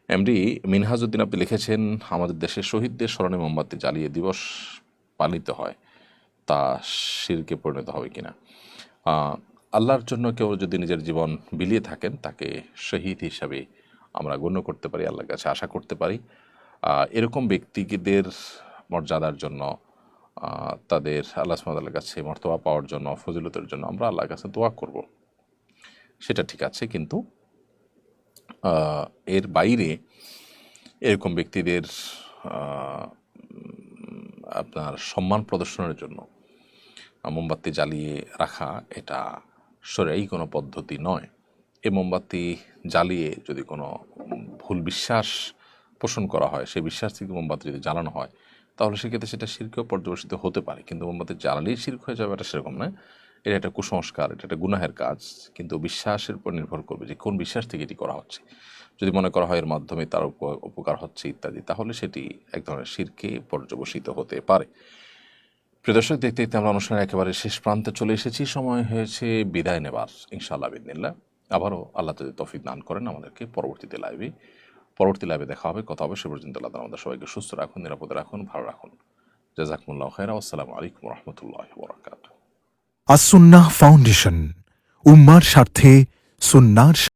এমডি মিনহাজউদ্দিন আপনি লিখেছেন, আমাদের দেশে শহীদদের স্মরণে মোমবাতি জ্বালিয়ে দিবস পালিত হয়, তা শিরকে পরিণত হবে কিনা? আল্লাহর জন্য কেউ যদি নিজের জীবন বিলিয়ে থাকেন তাকে শহীদ হিসাবে আমরা গণ্য করতে পারি, আল্লাহর কাছে আশা করতে পারি। এরকম ব্যক্তিদের মর্যাদার জন্য, তাদের আল্লাহ সুবহানাহু ওয়া তাআলার কাছে মর্তবা পাওয়ার জন্য, ফজিলতের জন্য আমরা আল্লাহর কাছে দোয়া করব, সেটা ঠিক আছে। কিন্তু এর বাইরে এরকম ব্যক্তিদের আপনার সম্মান প্রদর্শনের জন্য মোমবাতি জ্বালিয়ে রাখা এটা শরীয়ী কোনো পদ্ধতি নয়। এই মোমবাতি জ্বালিয়ে যদি কোনো ভুল বিশ্বাস পোষণ করা হয়, সেই বিশ্বাস থেকে মোমবাতি যদি জ্বালানো হয় তাহলে সেক্ষেত্রে সেটা শিরকেও পর্যবেসিত হতে পারে। কিন্তু মোমবাতি জ্বালালেই শিরক হয়ে যাবে এটা সেরকম নয়। এটা একটা কুসংস্কার, এটা একটা গুনাহের কাজ। কিন্তু বিশ্বাসের উপর নির্ভর করবে যে কোন বিশ্বাস থেকে এটি করা হচ্ছে। যদি মনে করা হয় এর মাধ্যমে তার উপকার হচ্ছে ইত্যাদি, তাহলে সেটি এক ধরনের শিরকে পর্যবসিত হতে পারে। প্রিয় দর্শক, দেখতে দেখতে আমরা অনুষ্ঠানের একেবারে শেষ প্রান্তে চলে এসেছি। সময় হয়েছে বিদায় নেবার, ইনশাআল্লাহ বিদিনিল্লাহ। আবারও আল্লাহ যদি তৌফিক দান করেন আমাদেরকে পরবর্তী লাইভে দেখা হবে, কথা হবে। সে পর্যন্ত আল্লাহ তাআলা আমাদের সবাইকে সুস্থ রাখুন, নিরাপদে রাখুন, ভালো রাখুন। জাযাকুমুল্লাহু খায়রা। আসসালামু আলাইকুম ওয়া রাহমাতুল্লাহি ওয়া বারাকাতুহু। আসুন্নাহ ফাউন্ডেশন, উম্মার স্বার্থে সুন্নাহর